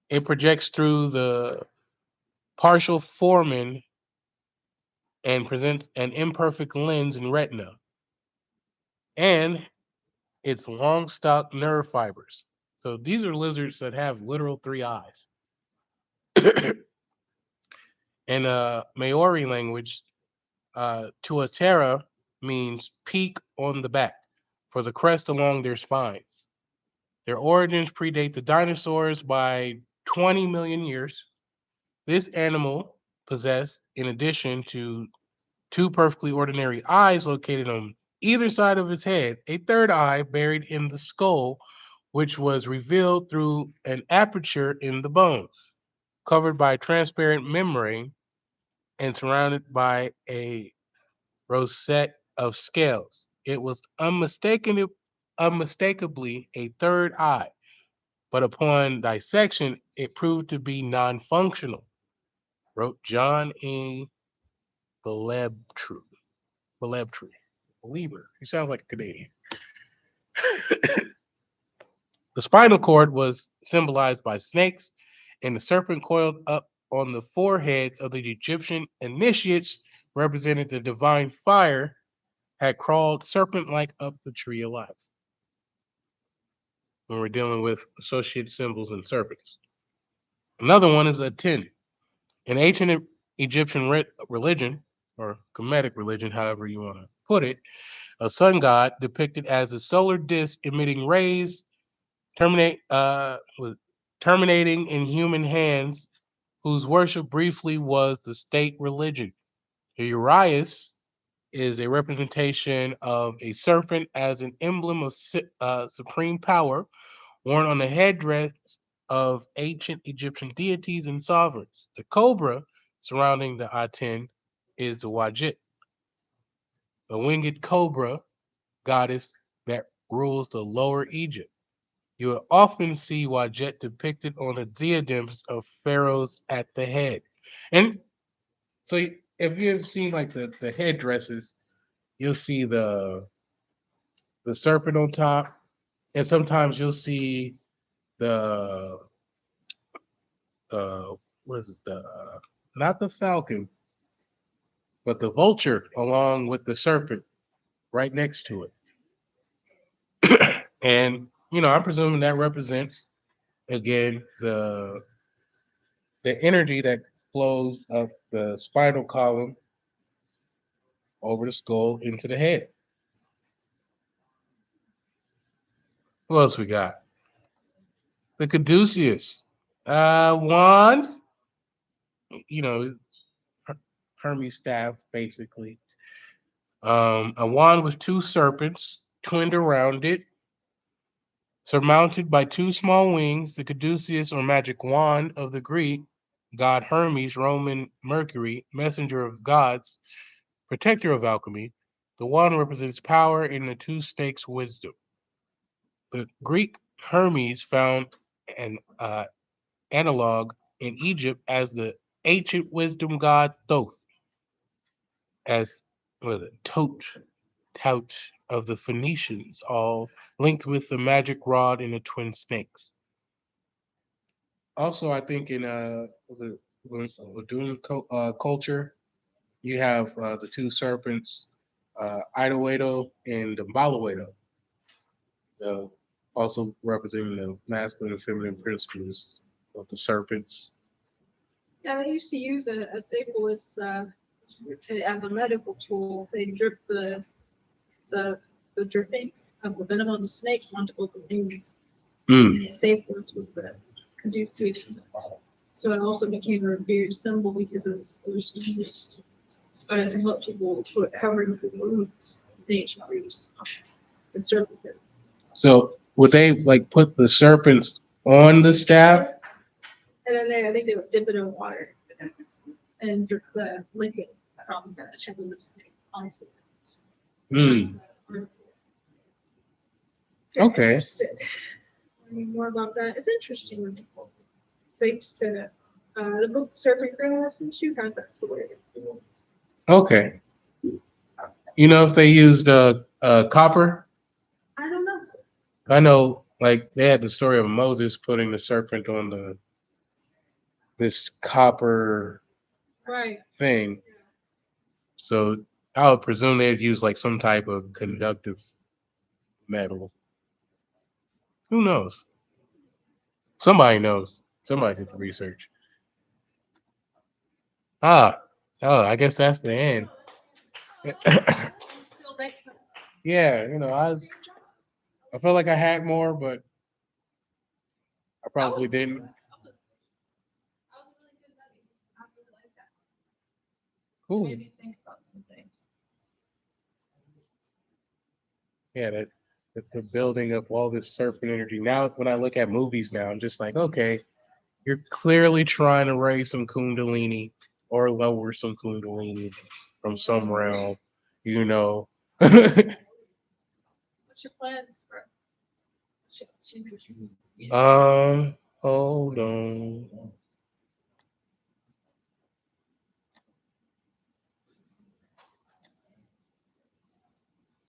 it projects through the partial foramen and presents an imperfect lens and retina, and its long stalk nerve fibers. So these are lizards that have literal three eyes. In Maori language, tuatera means peak on the back for the crest along their spines. Their origins predate the dinosaurs by 20 million years. This animal possessed, in addition to two perfectly ordinary eyes located on either side of its head, a third eye buried in the skull, which was revealed through an aperture in the bone, covered by a transparent membrane and surrounded by a rosette of scales. It was unmistakably a third eye, but upon dissection, it proved to be non functional, wrote John E. Belebtrue. Belieber. He sounds like a Canadian. The spinal cord was symbolized by snakes, and the serpent coiled up on the foreheads of the Egyptian initiates represented the divine fire had crawled serpent like up the tree of life. When we're dealing with associated symbols and serpents. Another one is a 10. In ancient Egyptian religion, or Kemetic religion, however you want to put it, a sun god depicted as a solar disk emitting rays terminating in human hands, whose worship briefly was the state religion. The Urias is a representation of a serpent as an emblem of supreme power worn on the headdress of ancient Egyptian deities and sovereigns. The cobra surrounding the Aten is the Wajit, a winged cobra goddess that rules the lower Egypt. You will often see Wajit depicted on the diadems of pharaohs at the head. And so if you've seen like the headdresses, you'll see the serpent on top, and sometimes you'll see the what is it, the not the falcon, but the vulture along with the serpent right next to it. And I'm presuming that represents again the energy that flows up the spinal column over the skull into the head. What else we got? The caduceus. Wand, you know, Hermes staff, basically. A wand with two serpents twinned around it, surmounted by two small wings, the caduceus or magic wand of the Greek god Hermes, Roman Mercury, messenger of gods, protector of alchemy. The one represents power and the two snakes wisdom. The Greek Hermes found an analog in Egypt as the ancient wisdom god Thoth, as what is it, tout of the Phoenicians, all linked with the magic rod and the twin snakes. Also, I think in was it Ladun culture, you have the two serpents, Idowedo and Mbalawedo, uh, also representing the masculine and feminine principles of the serpents. Yeah, they used to use a sable as a medical tool. They drip the drippings of the venom of the snake onto open wounds. Mm. And the sables with the conducive. So it also became a revered symbol because it was used to help people put covering for wounds. The ancient Greeks. The serpent. So would they like put the serpents on the staff? And then I think they would dip it in water and drip the liquid from the head of the snake onto the Mm. Okay. Interested. Learning more about that. It's interesting. Thanks to the book Serpent Grass and Shoe has that story. Okay. You know if they used copper? I don't know. I know, like they had the story of Moses putting the serpent on this copper Right. thing. So I would presume they'd use like some type of conductive metal. Who knows? Somebody knows. Somebody did the research. Ah, oh, I guess that's the end. Till next time. Yeah, you know, I felt like I had more, but I probably didn't. That was really good study. I really like that. Cool. Made me think about some things. Yeah, the building of all this serpent energy. Now, when I look at movies now, I'm just like, okay, you're clearly trying to raise some kundalini or lower some kundalini from some realm, you know. What's your plans for? What's your- Hold on.